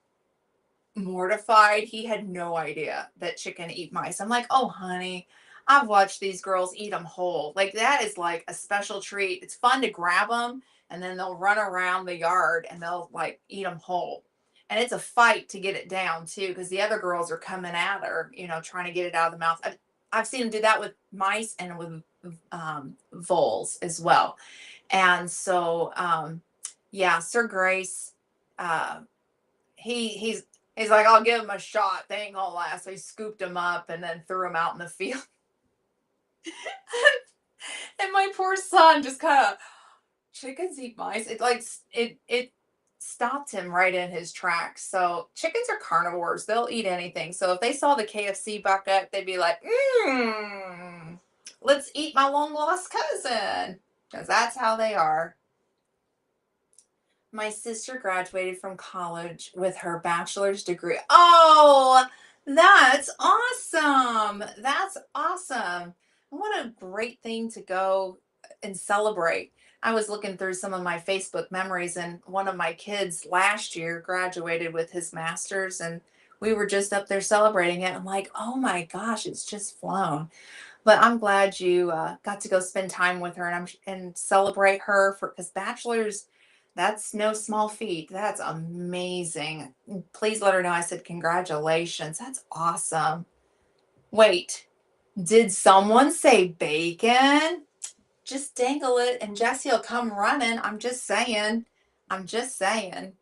mortified. He had no idea that chicken eat mice. I'm like, oh, honey, I've watched these girls eat them whole. Like that is like a special treat. It's fun to grab them and then they'll run around the yard and they'll like eat them whole. And it's a fight to get it down too, because the other girls are coming at her, trying to get it out of the mouth. I've seen them do that with mice and with voles as well. And so, yeah, Sir Grace, uh, he's like, I'll give him a shot. They ain't gonna last. So he scooped him up and then threw him out in the field. And my poor son just kind of, chickens eat mice. It stopped him right in his tracks. So chickens are carnivores. They'll eat anything. So if they saw the KFC bucket, they'd be like, let's eat my long lost cousin. Because that's how they are. My sister graduated from college with her bachelor's degree. Oh, that's awesome. That's awesome. What a great thing to go and celebrate. I was looking through some of my Facebook memories, and one of my kids last year graduated with his master's, and we were just up there celebrating it. I'm like, oh my gosh, it's just flown. But I'm glad you got to go spend time with her and celebrate her for because bachelor's, that's no small feat. That's amazing. Please let her know I said congratulations. That's awesome. Wait, did someone say bacon? Just dangle it and Jesse will come running. I'm just saying. I'm just saying.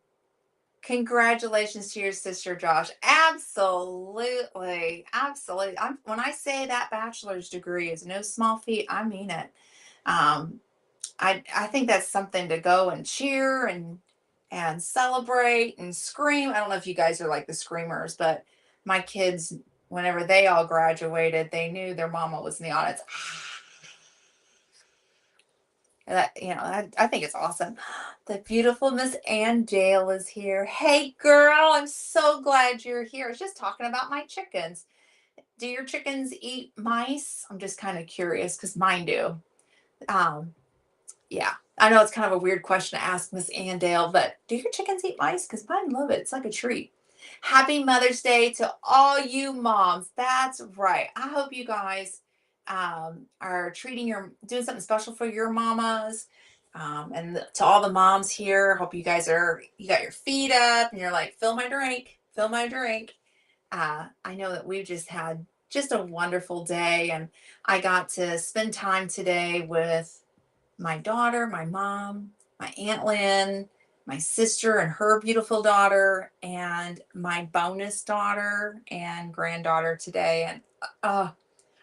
Congratulations to your sister, Josh. Absolutely. Absolutely. When I say that bachelor's degree is no small feat, I mean it. Um, I think that's something to go and cheer and and celebrate and scream. I don't know if you guys are like the screamers, but my kids, whenever they all graduated, they knew their mama was in the audience. That, I think it's awesome. The beautiful Miss Ann Dale is here. Hey, girl, I'm so glad you're here. I was just talking about my chickens. Do your chickens eat mice? I'm just kind of curious because mine do. Um, yeah, I know it's kind of a weird question to ask Miss Ann Dale, but do your chickens eat mice? Because mine love it. It's like a treat. Happy Mother's Day to all you moms. That's right. I hope you guys are doing something special for your mamas. And to all the moms here, hope you got your feet up and you're like, fill my drink. I know that we've just had just a wonderful day, and I got to spend time today with my daughter, my mom, my Aunt Lynn, my sister and her beautiful daughter, and my bonus daughter and granddaughter today. And uh,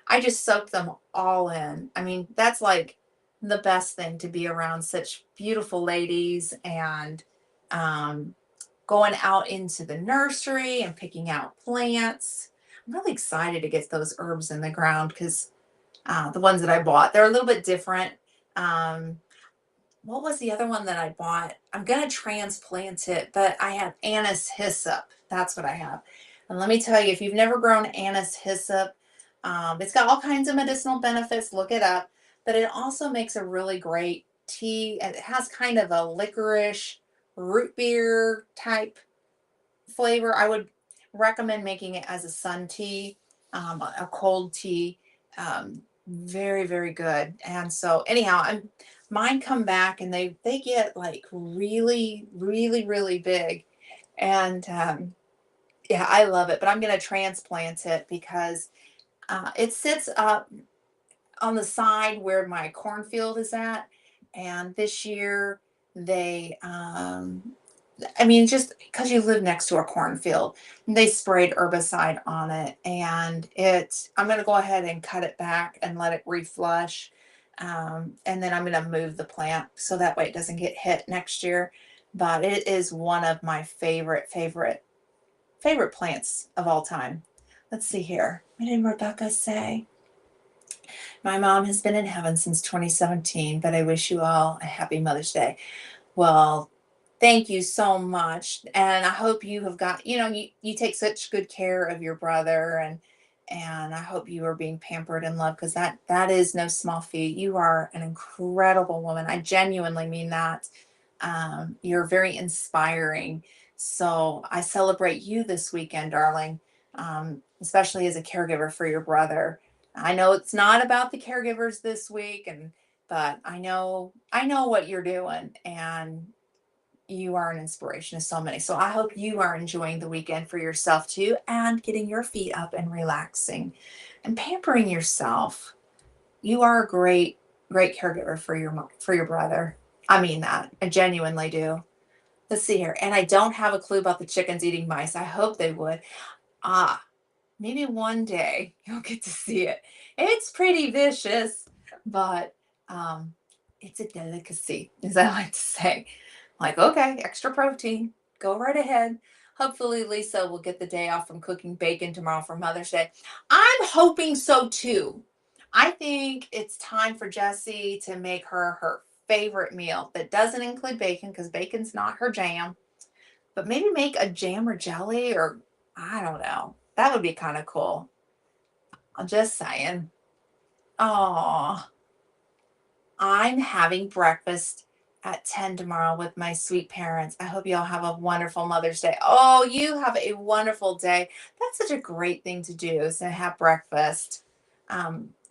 I just soaked them all in. I mean, that's like the best thing, to be around such beautiful ladies and um, going out into the nursery and picking out plants. I'm really excited to get those herbs in the ground because the ones that I bought, they're a little bit different. Um, what was the other one that I bought? I'm gonna transplant it, but I have anise hyssop. That's what I have. And let me tell you, if you've never grown anise hyssop, it's got all kinds of medicinal benefits. Look it up. But it also makes a really great tea. And it has kind of a licorice root beer type flavor. I would recommend making it as a sun tea, a cold tea. Very, very good. And so anyhow, mine come back and they get like really, really, really big. And yeah, I love it. But I'm gonna transplant it because it sits up on the side where my cornfield is at. And this year they I mean, just because you live next to a cornfield, they sprayed herbicide on it, and I'm going to go ahead and cut it back and let it reflush. And then I'm going to move the plant so that way it doesn't get hit next year. But it is one of my favorite plants of all time. Let's see here. What did Rebecca say? My mom has been in heaven since 2017, but I wish you all a happy Mother's Day. Well, thank you so much. And I hope you have got, you take such good care of your brother, and I hope you are being pampered and loved because that is no small feat. You are an incredible woman. I genuinely mean that. You're very inspiring. So I celebrate you this weekend, darling, especially as a caregiver for your brother. I know it's not about the caregivers this week, but I know what you're doing, and you are an inspiration to so many. So I hope you are enjoying the weekend for yourself too, and getting your feet up and relaxing and pampering yourself. You are a great, great caregiver for your brother. I mean that. I genuinely do. Let's see here. And I don't have a clue about the chickens eating mice. I hope they would. Ah, maybe one day you'll get to see it. It's pretty vicious, but um, it's a delicacy, as I like to say. Like, okay, extra protein, go right ahead. Hopefully, Lisa will get the day off from cooking bacon tomorrow for Mother's Day. I'm hoping so too. I think it's time for Jessie to make her favorite meal that doesn't include bacon because bacon's not her jam, but maybe make a jam or jelly, or I don't know. That would be kind of cool. I'm just saying. Oh, I'm having breakfast at 10 tomorrow with my sweet parents. I hope y'all have a wonderful Mother's Day. Oh, you have a wonderful day. That's such a great thing to do, is to have breakfast.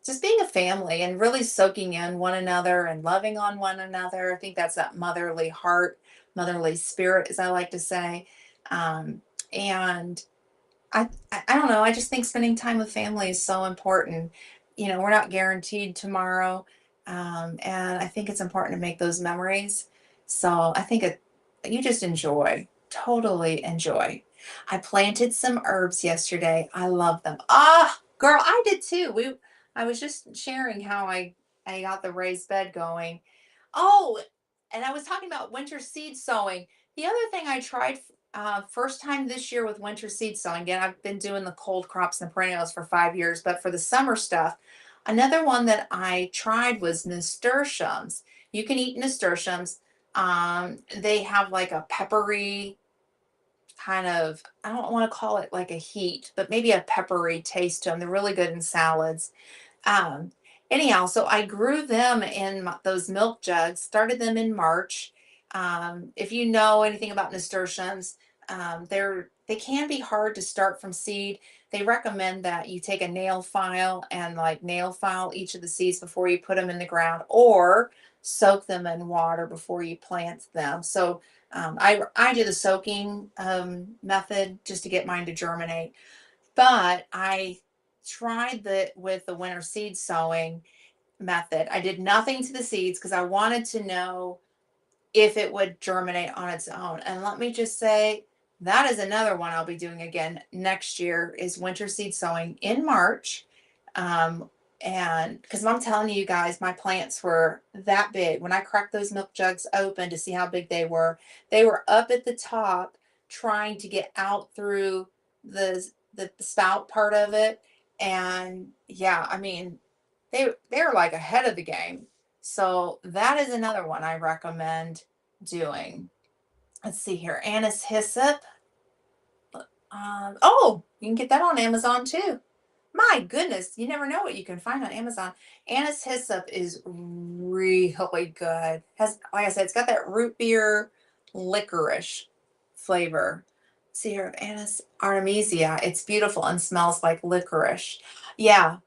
Just being a family and really soaking in one another and loving on one another. I think that's that motherly heart, motherly spirit, as I like to say. Um, and I don't know. I just think spending time with family is so important. We're not guaranteed tomorrow, and I think it's important to make those memories. So I think you just enjoy, totally enjoy. I planted some herbs yesterday. I love them. Ah, girl, I did too. I was just sharing how I got the raised bed going. Oh, and I was talking about winter seed sowing. The other thing I tried first time this year with winter seed sowing. Again, I've been doing the cold crops and perennials for 5 years, but for the summer stuff, another one that I tried was nasturtiums. You can eat nasturtiums. They have like a peppery kind of, I don't want to call it like a heat, but maybe a peppery taste to them. They're really good in salads. Um, Anyhow, so I grew them in those milk jugs, started them in March. If you know anything about nasturtiums, they can be hard to start from seed. They recommend that you take a nail file and like nail file each of the seeds before you put them in the ground, or soak them in water before you plant them. So I do the soaking method just to get mine to germinate. But I tried the with the winter seed sowing method. I did nothing to the seeds because I wanted to know if it would germinate on its own. And let me just say, that is another one I'll be doing again next year is winter seed sowing in March. Um, and because I'm telling you guys, my plants were that big. When I cracked those milk jugs open to see how big they were up at the top trying to get out through the spout part of it. And yeah, I mean, they're like ahead of the game. So that is another one I recommend doing. Let's see here. Anise hyssop. Oh, you can get that on Amazon too. My goodness, you never know what you can find on Amazon. Anise hyssop is really good. Has, like I said, it's got that root beer licorice flavor. Let's see here, Anise artemisia. It's beautiful and smells like licorice. Yeah,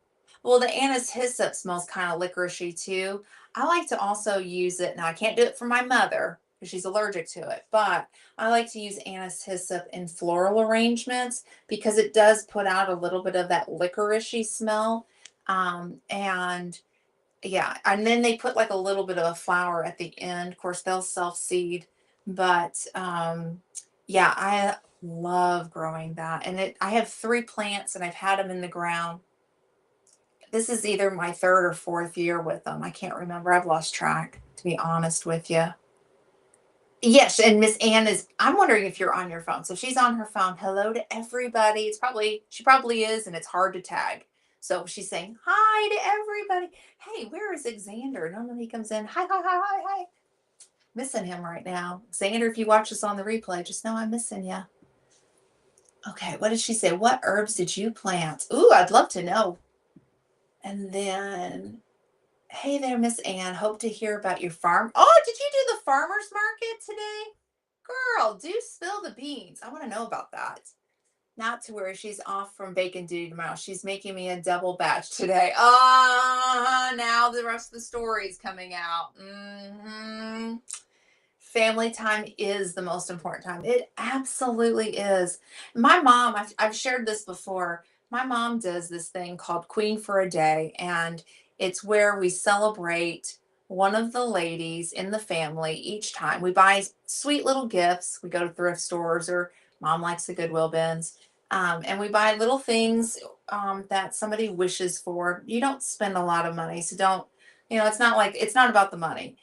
well, the anise hyssop smells kind of licoricey too. I like to also use it. Now, I can't do it for my mother because she's allergic to it, but I like to use anise hyssop in floral arrangements because it does put out a little bit of that licoricey smell. And yeah, and then they put like a little bit of a flower at the end. Of course, they'll self seed, but yeah, I love growing that. And I have 3 plants and I've had them in the ground. This is either my third or fourth year with them. I can't remember. I've lost track, to be honest with you. Yes, and Miss Ann is, I'm wondering if you're on your phone. So she's on her phone. Hello to everybody. She probably is, and it's hard to tag. So she's saying, hi to everybody. Hey, where is Xander? Normally he comes in, hi, hi, hi, hi, hi. Missing him right now. Xander, if you watch this on the replay, just know I'm missing you. Okay, what did she say? What herbs did you plant? Ooh, I'd love to know. And then hey there, Miss Ann. Hope to hear about your farm. Oh, did you do the farmer's market today? Girl, do spill the beans. I want to know about that. Not to worry, she's off from bacon duty tomorrow. She's making me a double batch today. Ah, now the rest of the story is coming out. Family time is the most important time. It absolutely is. My mom, I've shared this before. My mom does this thing called Queen for a Day, and it's where we celebrate one of the ladies in the family each time. We buy sweet little gifts. We go to thrift stores, or mom likes the Goodwill bins. And we buy little things that somebody wishes for. You don't spend a lot of money, so don't, it's not about the money,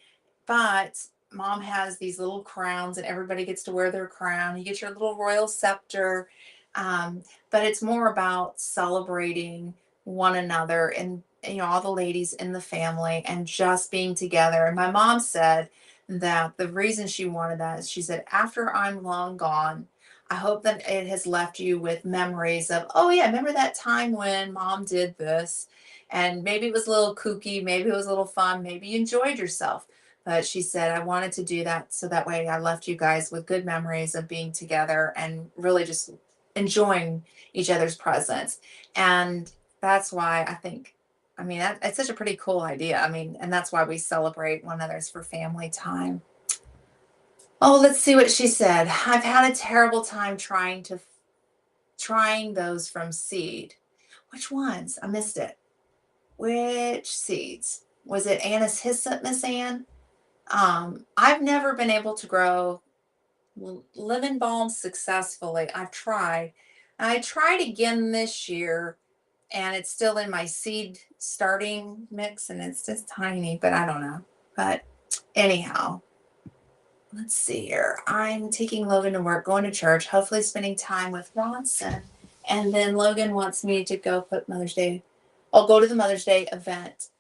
but mom has these little crowns and everybody gets to wear their crown. You get your little royal scepter. But it's more about celebrating one another and all the ladies in the family and just being together. And my mom said that the reason she wanted that is she said, after I'm long gone, I hope that it has left you with memories of, oh yeah, remember that time when mom did this? And maybe it was a little kooky, maybe it was a little fun, maybe you enjoyed yourself. But she said, I wanted to do that so that way I left you guys with good memories of being together and really just enjoying each other's presence. And that's why I think, I mean, it's such a pretty cool idea. I mean, and that's why we celebrate one another's for family time. Oh, let's see what she said. I've had a terrible time trying those from seed. Which ones? I missed it. Which seeds? Was it Anise hyssop, Miss Ann? I've never been able to grow lemon balm successfully. I've tried. I tried again this year and it's still in my seed starting mix and it's just tiny, but I don't know. But anyhow, Let's see here. I'm taking Logan to work, going to church, hopefully spending time with Ronson. And then Logan wants me to go put Mother's Day. I'll go to the Mother's Day event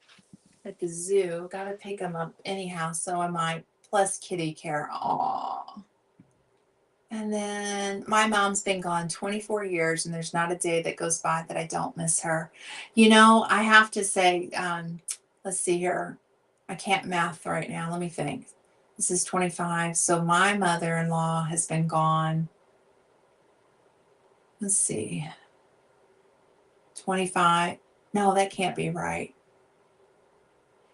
at the zoo. Gotta pick him up anyhow, so I might. Plus kitty care. Aw. And then my mom's been gone 24 years, and there's not a day that goes by that I don't miss her. I have to say, let's see here. I can't math right now. Let me think. This is 25. So my mother in law has been gone. Let's see, 25. No, that can't be right.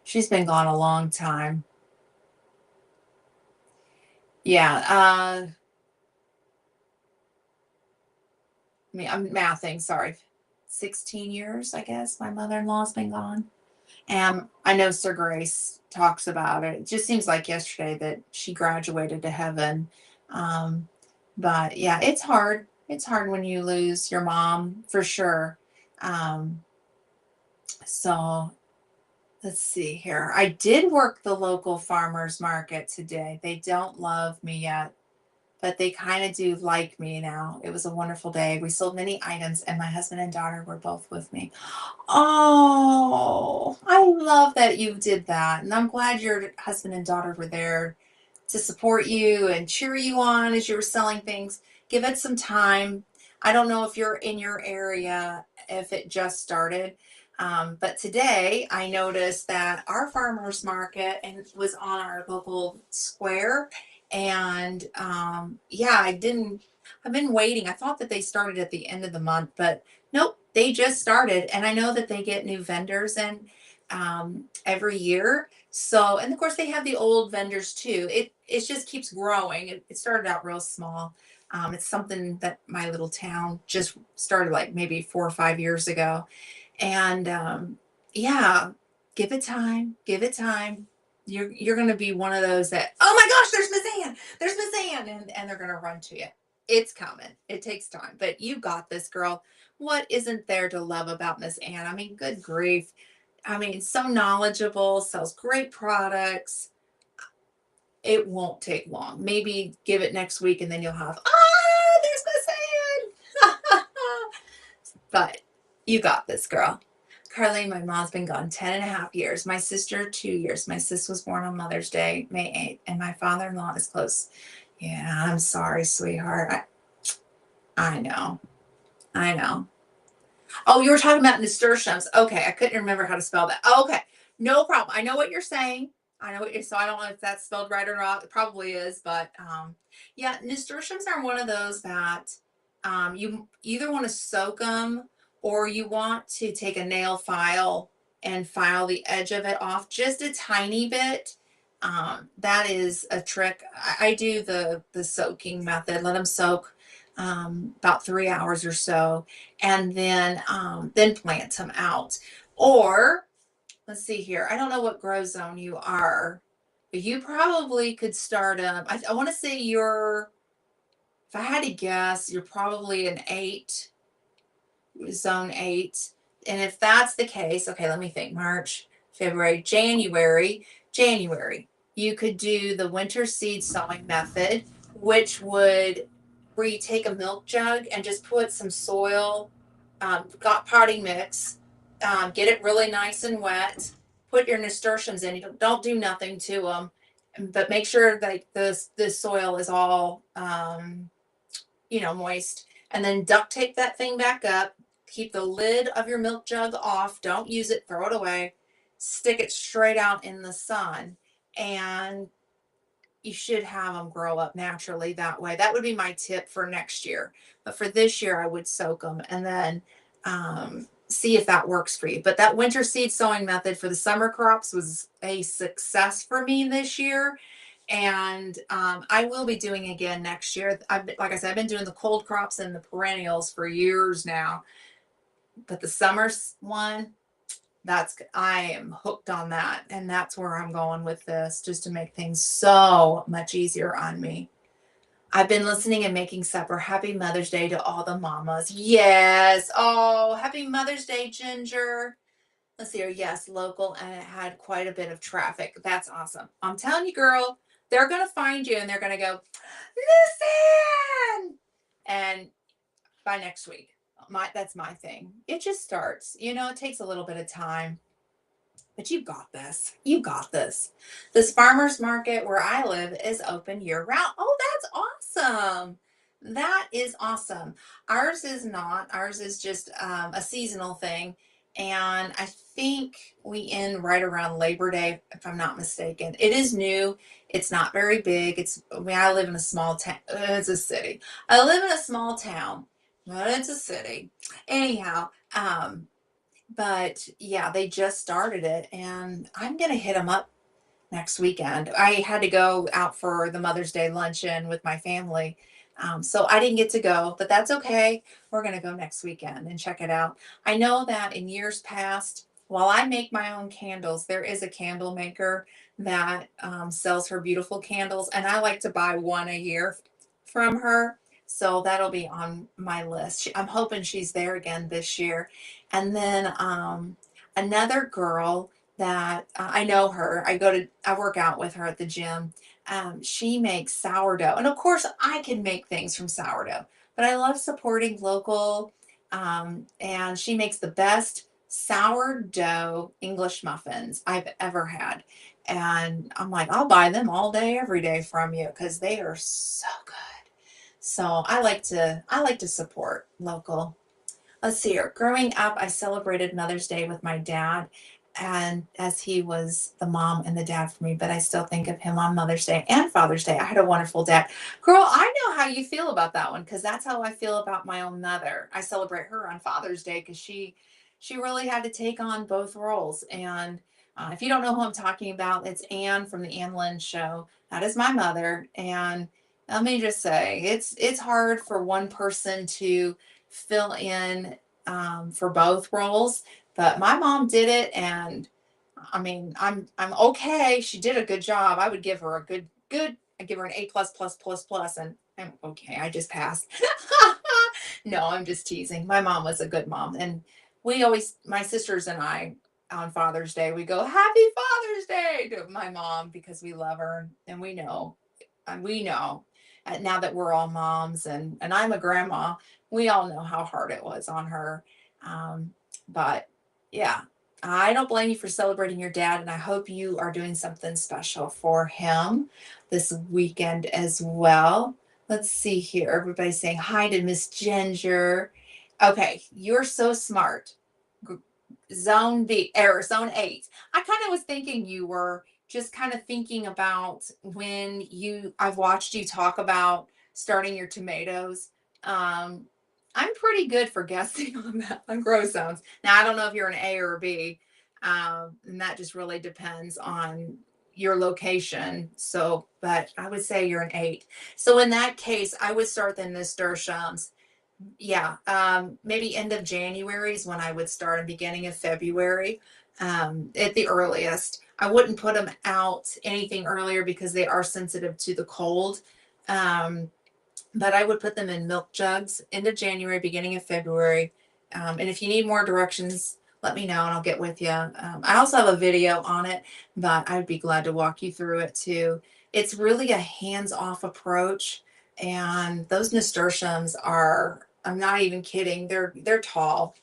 She's been gone a long time. Yeah. I'm mathing. Sorry. 16 years, I guess. My mother in law's been gone. And I know Sir Grace talks about it. It just seems like yesterday that she graduated to heaven. Um, but yeah, it's hard. It's hard when you lose your mom for sure. Um, so let's see here. I did work the local farmers market today. They don't love me yet, but they kind of do like me now. It was a wonderful day. We sold many items, and my husband and daughter were both with me. Oh, I love that you did that. And I'm glad your husband and daughter were there to support you and cheer you on as you were selling things. Give it some time. I don't know if you're in your area, if it just started. But today I noticed that our farmers market and was on our local square. And yeah, I've been waiting. I thought that they started at the end of the month, but nope, they just started. And I know that they get new vendors in every year. So, and of course, they have the old vendors too. It just keeps growing. It started out real small. It's something that my little town just started like maybe 4 or 5 years ago. And yeah, give it time. Give it time. You're gonna be one of those that, oh my gosh, there's Miss Ann, there's Miss Ann, and they're gonna run to you. It's coming. It takes time, but you got this, girl. What isn't there to love about Miss Ann? I mean, good grief. I mean, so knowledgeable, sells great products. It won't take long. Maybe give it next week and then you'll have, there's Miss Ann. But you got this, girl. Carly, my mom's been gone 10 and a half years. My sister, 2 years. My sis was born on Mother's Day, May 8th, and my father in law is close. Yeah, I'm sorry, sweetheart. I know. I know. Oh, you were talking about nasturtiums. Okay, I couldn't remember how to spell that. Oh, okay, no problem. I know what you're saying. I know what you're, so I don't know if that's spelled right or not. It probably is, but yeah, nasturtiums are one of those that you either want to soak them or you want to take a nail file and file the edge of it off just a tiny bit. That is a trick. I do the soaking method. Let them soak about 3 hours or so, and then plant them out. Or let's see here. I don't know what grow zone you are, but you probably could start up. I want to say you're. If I had to guess, you're probably an 8, zone 8. And if that's the case, okay, let me think. March, February, January, January. You could do the winter seed sowing method, which would where you take a milk jug and just put some soil, got potting mix, get it really nice and wet. Put your nasturtiums in. You don't do nothing to them, but make sure that the soil is all moist, and then duct tape that thing back up. Keep the lid of your milk jug off. Don't use it, throw it away. Stick it straight out in the sun, and you should have them grow up naturally that way. That would be my tip for next year. But for this year, I would soak them and then see if that works for you. But that winter seed sowing method for the summer crops was a success for me this year. And I will be doing again next year. Like I said, I've been doing the cold crops and the perennials for years now. But the summer one, I am hooked on that, and that's where I'm going with this, just to make things so much easier on me. I've been listening and making supper. Happy Mother's Day to all the mamas. Yes. Oh, happy Mother's Day, Ginger. Let's see here. Yes, local, and it had quite a bit of traffic. That's awesome. I'm telling you, girl, They're gonna find you and they're gonna go, listen. And by next week, that's my thing. It just starts. It takes a little bit of time, but you've got this. You got this. This farmer's market where I live is open year round. Oh, that's awesome. That is awesome. Ours is not. Ours is just a seasonal thing. And I think we end right around Labor Day, if I'm not mistaken. It is new. It's not very big. I live in a small town. It's a city. I live in a small town, but it's a city. Anyhow, but yeah, they just started it, and I'm gonna hit them up next weekend. I had to go out for the Mother's Day luncheon with my family, so I didn't get to go, but that's okay. We're gonna go next weekend and check it out. I know that in years past, while I make my own candles, there is a candle maker that sells her beautiful candles, and I like to buy one a year from her. So that'll be on my list. I'm hoping she's there again this year. And then another girl that I know her. I work out with her at the gym. She makes sourdough, and of course, I can make things from sourdough. But I love supporting local, and she makes the best sourdough English muffins I've ever had. And I'm like, I'll buy them all day, every day from you because they are so good. So I like to support local. Let's see here. Growing up, I celebrated Mother's Day with my dad, and as he was the mom and the dad for me, but I still think of him on Mother's Day and Father's Day. I had a wonderful dad. Girl, I know how you feel about that one because that's how I feel about my own mother. I celebrate her on Father's Day because she really had to take on both roles. And if you don't know who I'm talking about, it's Anne from the Ann Lynn Show. That is my mother, and let me just say, it's hard for one person to fill in for both roles. But my mom did it, and I mean, I'm okay. She did a good job. I would give her a good. I give her an A plus plus plus plus, and I'm okay. I just passed. No, I'm just teasing. My mom was a good mom, and my sisters and I, on Father's Day, we go Happy Father's Day to my mom because we love her, and we know now that we're all moms, and I'm a grandma, we all know how hard it was on her. Um, but yeah, I don't blame you for celebrating your dad, and I hope you are doing something special for him this weekend as well. Let's see here. Everybody's saying hi to Miss Ginger. Okay, you're so smart. Zone B or zone 8. I kind of was thinking you were just kind of thinking about when I've watched you talk about starting your tomatoes. Um, I'm pretty good for guessing on that on grow zones. Now I don't know if you're an A or a B, and that just really depends on your location. So, but I would say you're an 8. So in that case, I would start the nasturtiums. Yeah, maybe end of January is when I would start, and beginning of February, at the earliest. I wouldn't put them out anything earlier because they are sensitive to the cold. Um, but I would put them in milk jugs, end of January, beginning of February. And if you need more directions, let me know and I'll get with you. I also have a video on it, but I'd be glad to walk you through it too. It's really a hands-off approach, and those nasturtiums are, I'm not even kidding, they're tall.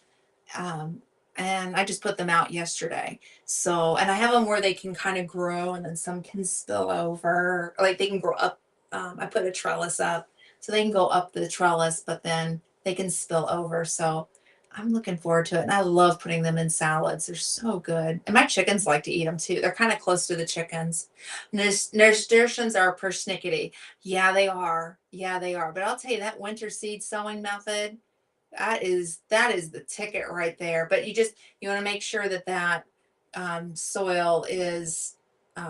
Um, and I just put them out yesterday. So, and I have them where they can kind of grow and then some can spill over, like they can grow up. I put a trellis up so they can go up the trellis, but then they can spill over. So I'm looking forward to it. And I love putting them in salads. They're so good. And my chickens like to eat them too. They're kind of close to the chickens. Nasturtiums are persnickety. Yeah, they are. Yeah, they are. But I'll tell you that winter seed sowing method, that is the ticket right there. But you want to make sure that soil is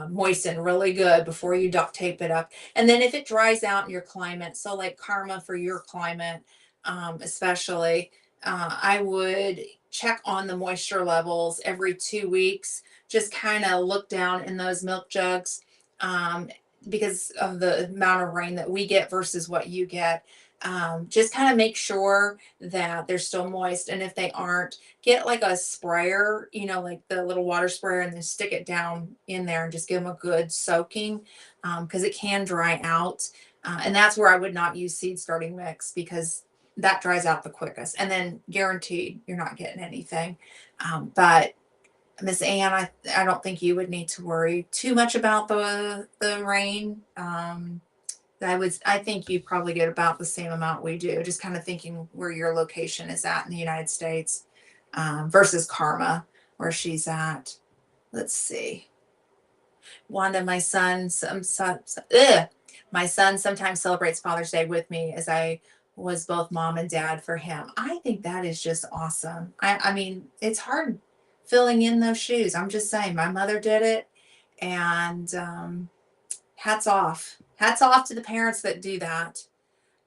moistened really good before you duct tape it up. And then if it dries out in your climate, so like Karma for your climate, especially, I would check on the moisture levels every 2 weeks. Just kind of look down in those milk jugs, um, because of the amount of rain that we get versus what you get. Just kind of make sure that they're still moist. And if they aren't, get like a sprayer, you know, like the little water sprayer, and then stick it down in there and just give them a good soaking, because it can dry out. And that's where I would not use seed starting mix, because that dries out the quickest. And then guaranteed you're not getting anything. But Miss Ann, I don't think you would need to worry too much about the rain. I think you probably get about the same amount we do. Just kind of thinking where your location is at in the United States, versus Karma, where she's at. Let's see. Wanda, my son sometimes celebrates Father's Day with me, as I was both mom and dad for him. I think that is just awesome. I mean, it's hard filling in those shoes. I'm just saying, my mother did it, and hats off. Hats off to the parents that do that.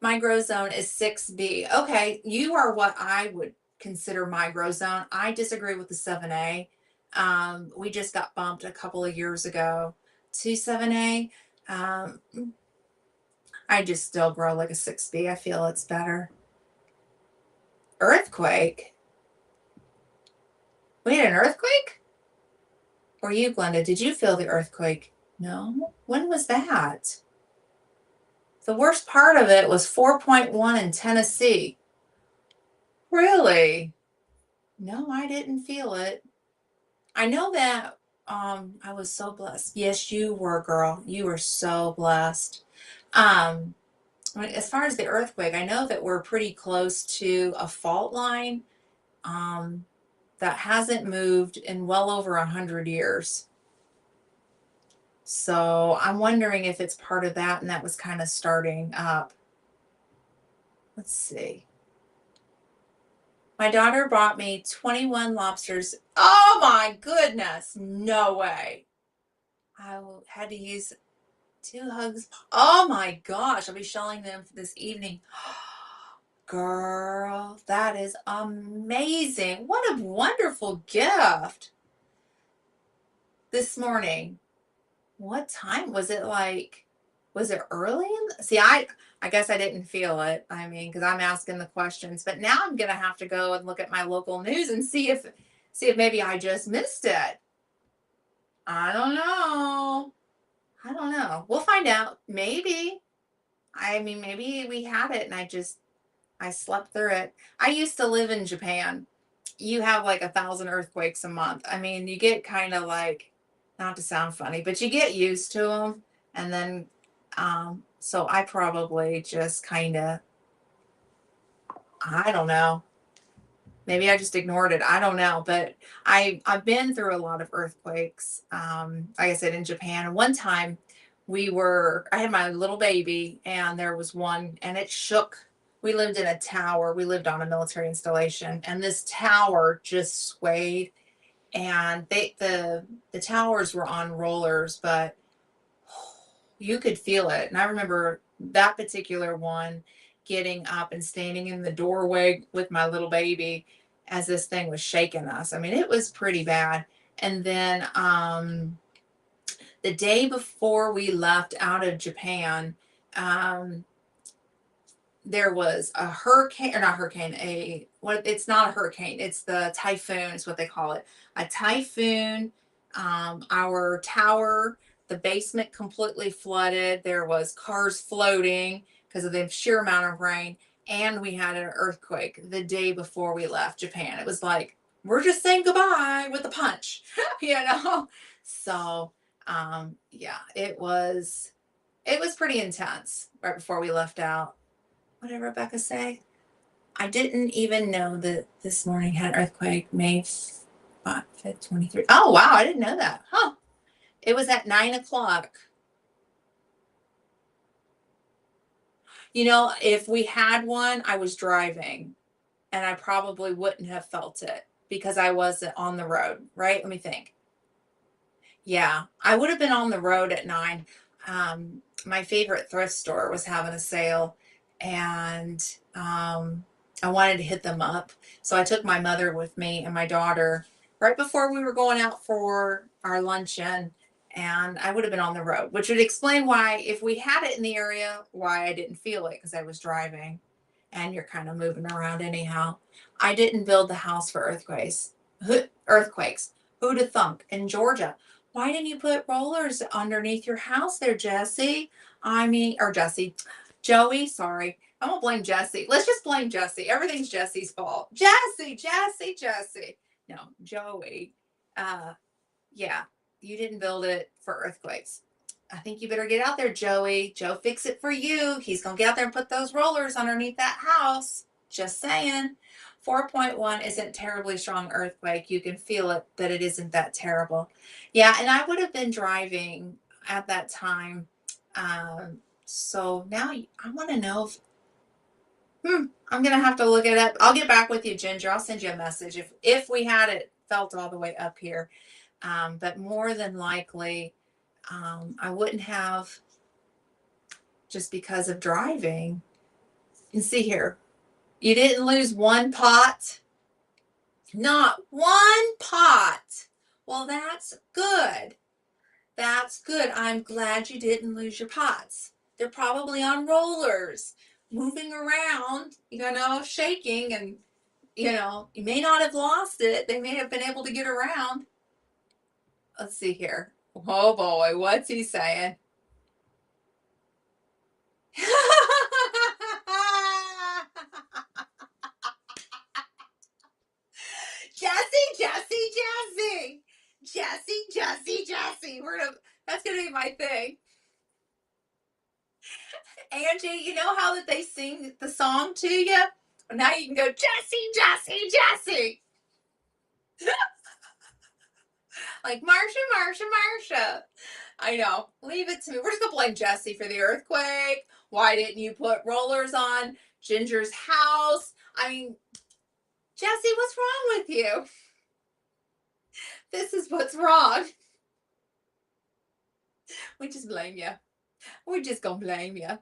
My grow zone is 6B. Okay, you are what I would consider my grow zone. I disagree with the 7A. We just got bumped a couple of years ago to 7A. Um, I just still grow like a 6B. I feel it's better. Earthquake? We had an earthquake? Or you, Glenda? Did you feel the earthquake? No? When was that? The worst part of it was 4.1 in Tennessee. Really? No, I didn't feel it. I know that I was so blessed. Yes, you were, girl. You were so blessed. Um as far as the earthquake, I know that we're pretty close to a fault line um that hasn't moved in well over 100 years. So I'm wondering if it's part of that, and that was kind of starting up. Let's see. My daughter bought me 21 lobsters. Oh my goodness. No way. I had to use 2 hugs. Oh my gosh. I'll be shelling them this evening. Girl, that is amazing. What a wonderful gift this morning. What time was it? Like, was it early? See, I guess I didn't feel it. I mean, because I'm asking the questions, but now I'm gonna have to go and look at my local news and see if maybe I just missed it. I don't know. I don't know. We'll find out. Maybe. I mean, maybe we had it and I slept through it. I used to live in Japan. You have like 1,000 earthquakes a month. I mean, you get kind of like, not to sound funny, but you get used to them. And then, so I probably just kind of, I don't know. Maybe I just ignored it. I don't know, but I've been through a lot of earthquakes. Like I said, in Japan. And one time, I had my little baby, and there was one, and it shook. We lived in a tower. We lived on a military installation, and this tower just swayed. And the towers were on rollers, but you could feel it. And I remember that particular one, getting up and standing in the doorway with my little baby as this thing was shaking us. I mean, it was pretty bad. And then the day before we left out of Japan, um, there was a hurricane, or not hurricane, it's not a hurricane, it's the typhoon, is what they call it. A typhoon. Our tower, the basement completely flooded. There was cars floating because of the sheer amount of rain. And we had an earthquake the day before we left Japan. It was like, we're just saying goodbye with a punch, you know? So, yeah, it was pretty intense right before we left out. What did Rebecca say? I didn't even know that this morning had an earthquake, May 5th, 23. Oh, wow. I didn't know that. Huh. It was at 9 o'clock. You know, if we had one, I was driving, and I probably wouldn't have felt it because I wasn't on the road, right? Let me think. Yeah, I would have been on the road at 9. My favorite thrift store was having a sale, and I wanted to hit them up. So I took my mother with me and my daughter right before we were going out for our luncheon. and I would have been on the road, which would explain why, if we had it in the area, why I didn't feel it, because I was driving and you're kind of moving around anyhow. I didn't build the house for earthquakes. Earthquakes. Who'd have thunk? In Georgia. Why didn't you put rollers underneath your house there, Jesse? Or Jesse. Joey, sorry. I'm gonna blame Jesse. Let's just blame Jesse. Everything's Jesse's fault. Jesse. No, Joey. Uh, yeah, you didn't build it for earthquakes. I think you better get out there, Joey. Joe fix it for you. He's gonna get out there and put those rollers underneath that house. Just saying. 4.1 isn't terribly strong earthquake. You can feel it, but it isn't that terrible. Yeah, and I would have been driving at that time. So now I want to know if I'm gonna have to look it up. I'll get back with you, Ginger. I'll send you a message if we had it felt all the way up here. But more than likely, I wouldn't have, just because of driving. And see here, you didn't lose one pot, not one pot. Well, that's good. That's good. I'm glad you didn't lose your pots. They're probably on rollers, moving around, shaking, and you may not have lost it. They may have been able to get around. Let's see here. Oh boy, what's he saying? Jesse. That's gonna be my thing. Angie, you know how that they sing the song to you? Now you can go, Jesse. Like Marsha. I know. Leave it to me. We're just gonna blame Jesse for the earthquake. Why didn't you put rollers on Ginger's house? I mean, Jesse, what's wrong with you? This is what's wrong. We just blame you. We're just gonna blame you.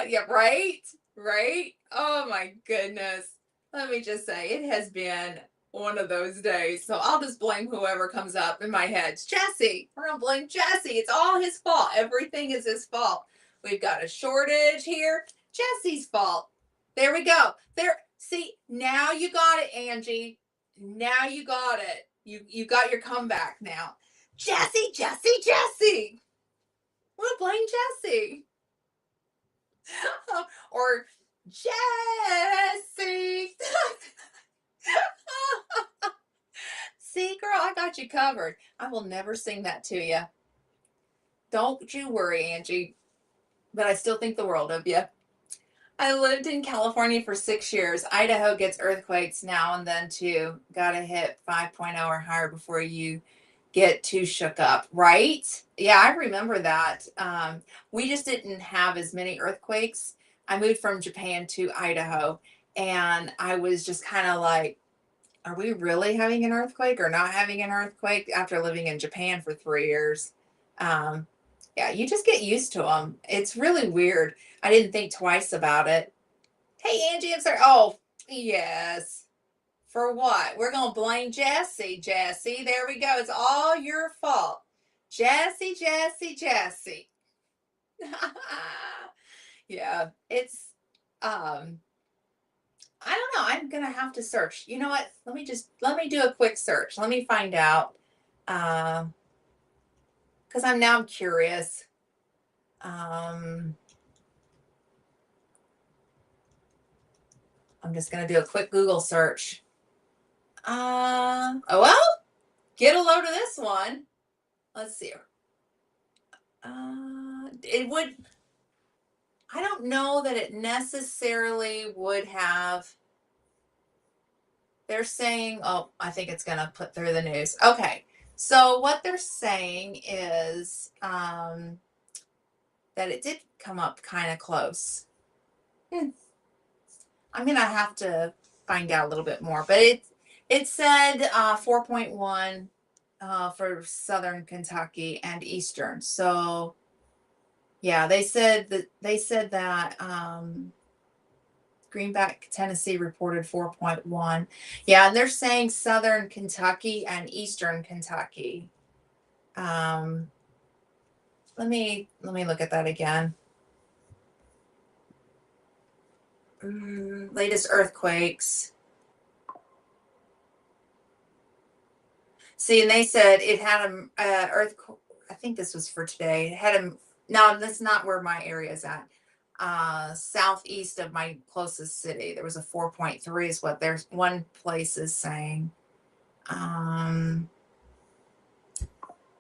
Yeah, right? Right? Oh my goodness. Let me just say, it has been one of those days. So I'll just blame whoever comes up in my head. It's Jesse. We're gonna blame Jesse. It's all his fault. Everything is his fault. We've got a shortage here. Jesse's fault. There we go. There. See, now you got it, Angie. Now you got it. You got your comeback now. Jesse. We'll blame Jesse. Or Jesse. See, girl, I got you covered. I will never sing that to you. Don't you worry, Angie. But I still think the world of you. I lived in California for 6 years. Idaho gets earthquakes now and then too. Gotta hit 5.0 or higher before you get too shook up, right? Yeah, I remember that. We just didn't have as many earthquakes. I moved from Japan to Idaho, and I was just kind of like, are we really having an earthquake or not having an earthquake after living in Japan for 3 years? Um, yeah, you just get used to them. It's really weird. I didn't think twice about it. Hey, Angie, I'm sorry. Oh, yes. For what? We're going to blame Jesse. There we go. It's all your fault. Jesse. Yeah, it's, I don't know. I'm going to have to search. You know what? Let me do a quick search. Let me find out. Because I'm now curious. I'm just going to do a quick Google search. Oh, well, get a load of this one. Let's see. It would, I don't know that it necessarily would have. They're saying, oh, I think it's going to put through the news. Okay. So what they're saying is that it did come up kind of close. I'm going to have to find out a little bit more, but it said 4.1 for Southern Kentucky and Eastern. So yeah, they said that Greenback, Tennessee reported 4.1. Yeah, and they're saying Southern Kentucky and Eastern Kentucky. Um, let me look at that again. Latest earthquakes. See, and they said it had a earthquake. I think this was for today. It had a no. That's not where my area is at. Southeast of my closest city, there was a 4.3. Is what there's one place is saying. Um,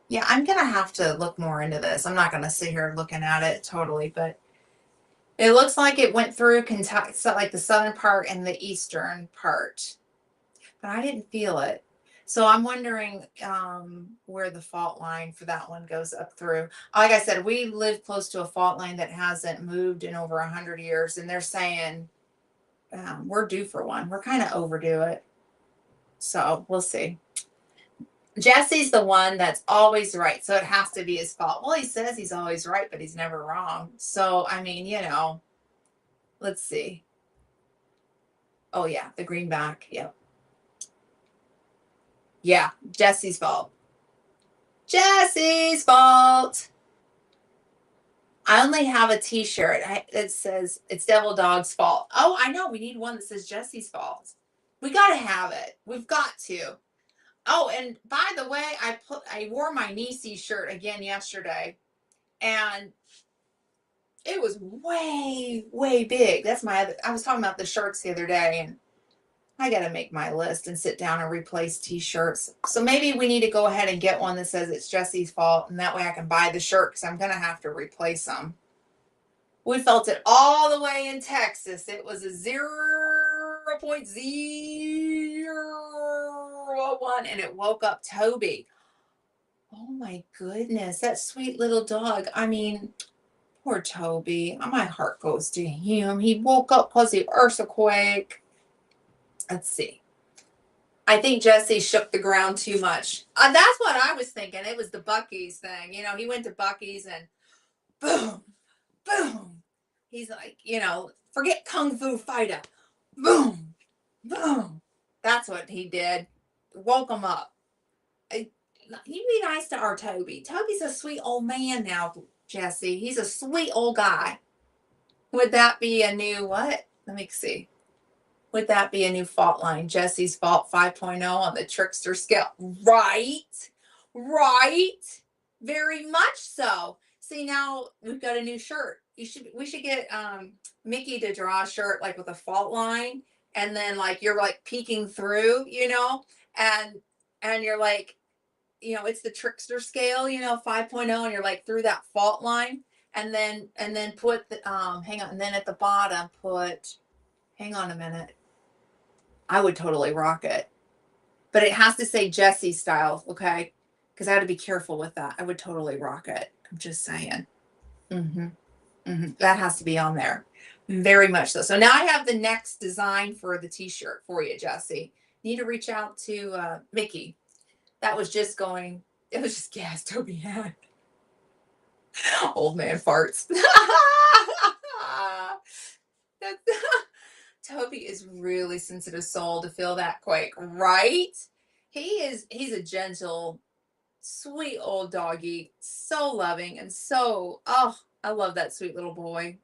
yeah, I'm gonna have to look more into this. I'm not gonna sit here looking at it totally, but it looks like it went through Kentucky, so like the southern part and the eastern part, but I didn't feel it. So I'm wondering where the fault line for that one goes up through. Like I said, we live close to a fault line that hasn't moved in over 100 years, and they're saying we're due for one. We're kind of overdue it. So we'll see. Jesse's the one that's always right, so it has to be his fault. Well, he says he's always right, but he's never wrong. So I mean, let's see. Oh yeah, the greenback. Yep. Yeah, Jesse's fault. Jesse's fault. I only have a T-shirt that says it's Devil Dog's fault. Oh, I know. We need one that says Jesse's fault. We got to have it. We've got to. Oh, and by the way, I wore my Nisi shirt again yesterday, and it was way way big. That's my other. I was talking about the shirts the other day, and I got to make my list and sit down and replace T-shirts. So maybe we need to go ahead and get one that says it's Jesse's fault, and that way I can buy the shirt because I'm gonna have to replace them. We felt it all the way in Texas. It was a 0.001 and it woke up Toby. Oh my goodness, that sweet little dog. I mean, poor Toby. My heart goes to him. He woke up because the earthquake. Let's see. I think Jesse shook the ground too much. That's what I was thinking. It was the Buc-ee's thing. He went to Buc-ee's and boom, boom. He's like, forget Kung Fu Fighter. Boom, boom. That's what he did. Woke him up. You be nice to our Toby. Toby's a sweet old man now, Jesse. He's a sweet old guy. Would that be a new what? Let me see. Would that be a new fault line? Jesse's fault 5.0 on the trickster scale. Right. Right. Very much so. See, now we've got a new shirt. We should get Mickey to draw a shirt like with a fault line, and then like you're like peeking through, and you're like, it's the trickster scale, 5.0, and you're like through that fault line, and then put the hang on, and then at the bottom put hang on a minute. I would totally rock it. But it has to say Jesse style, okay? Because I had to be careful with that. I would totally rock it. I'm just saying. Mm-hmm. Mm-hmm. That has to be on there. Very much so. So now I have the next design for the t-shirt for you, Jesse. Need to reach out to Mickey. That was just going, it was just gas Toby had. Old man farts. That's Toby is really sensitive soul to feel that quake, right? He's a gentle, sweet old doggy, so loving and so I love that sweet little boy.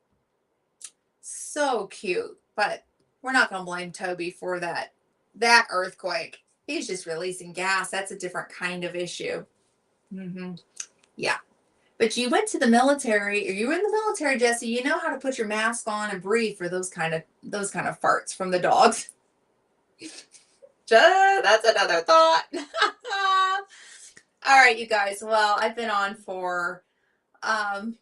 So cute. But we're not gonna blame Toby for that earthquake. He's just releasing gas. That's a different kind of issue. Mm-hmm. Yeah. But you went to the military, or you were in the military, Jesse. You know how to put your mask on and breathe for those kind of farts from the dogs. That's another thought. All right, you guys. Well, I've been on for an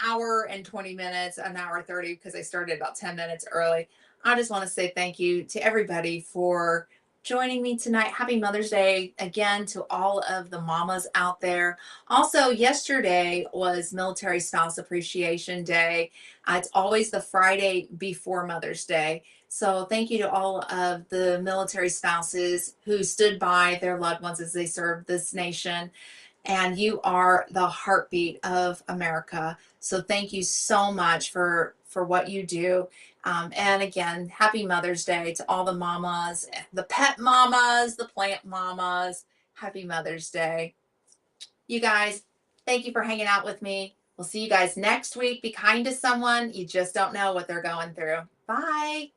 hour and 20 minutes, an hour 30 because I started about 10 minutes early. I just want to say thank you to everybody for joining me tonight. Happy Mother's Day again to all of the mamas out there. Also, yesterday was Military Spouse Appreciation Day. It's always the Friday before Mother's Day. So thank you to all of the military spouses who stood by their loved ones as they served this nation. And you are the heartbeat of America. So thank you so much for what you do. And again, happy Mother's Day to all the mamas, the pet mamas, the plant mamas. Happy Mother's Day. You guys, thank you for hanging out with me. We'll see you guys next week. Be kind to someone. You just don't know what they're going through. Bye.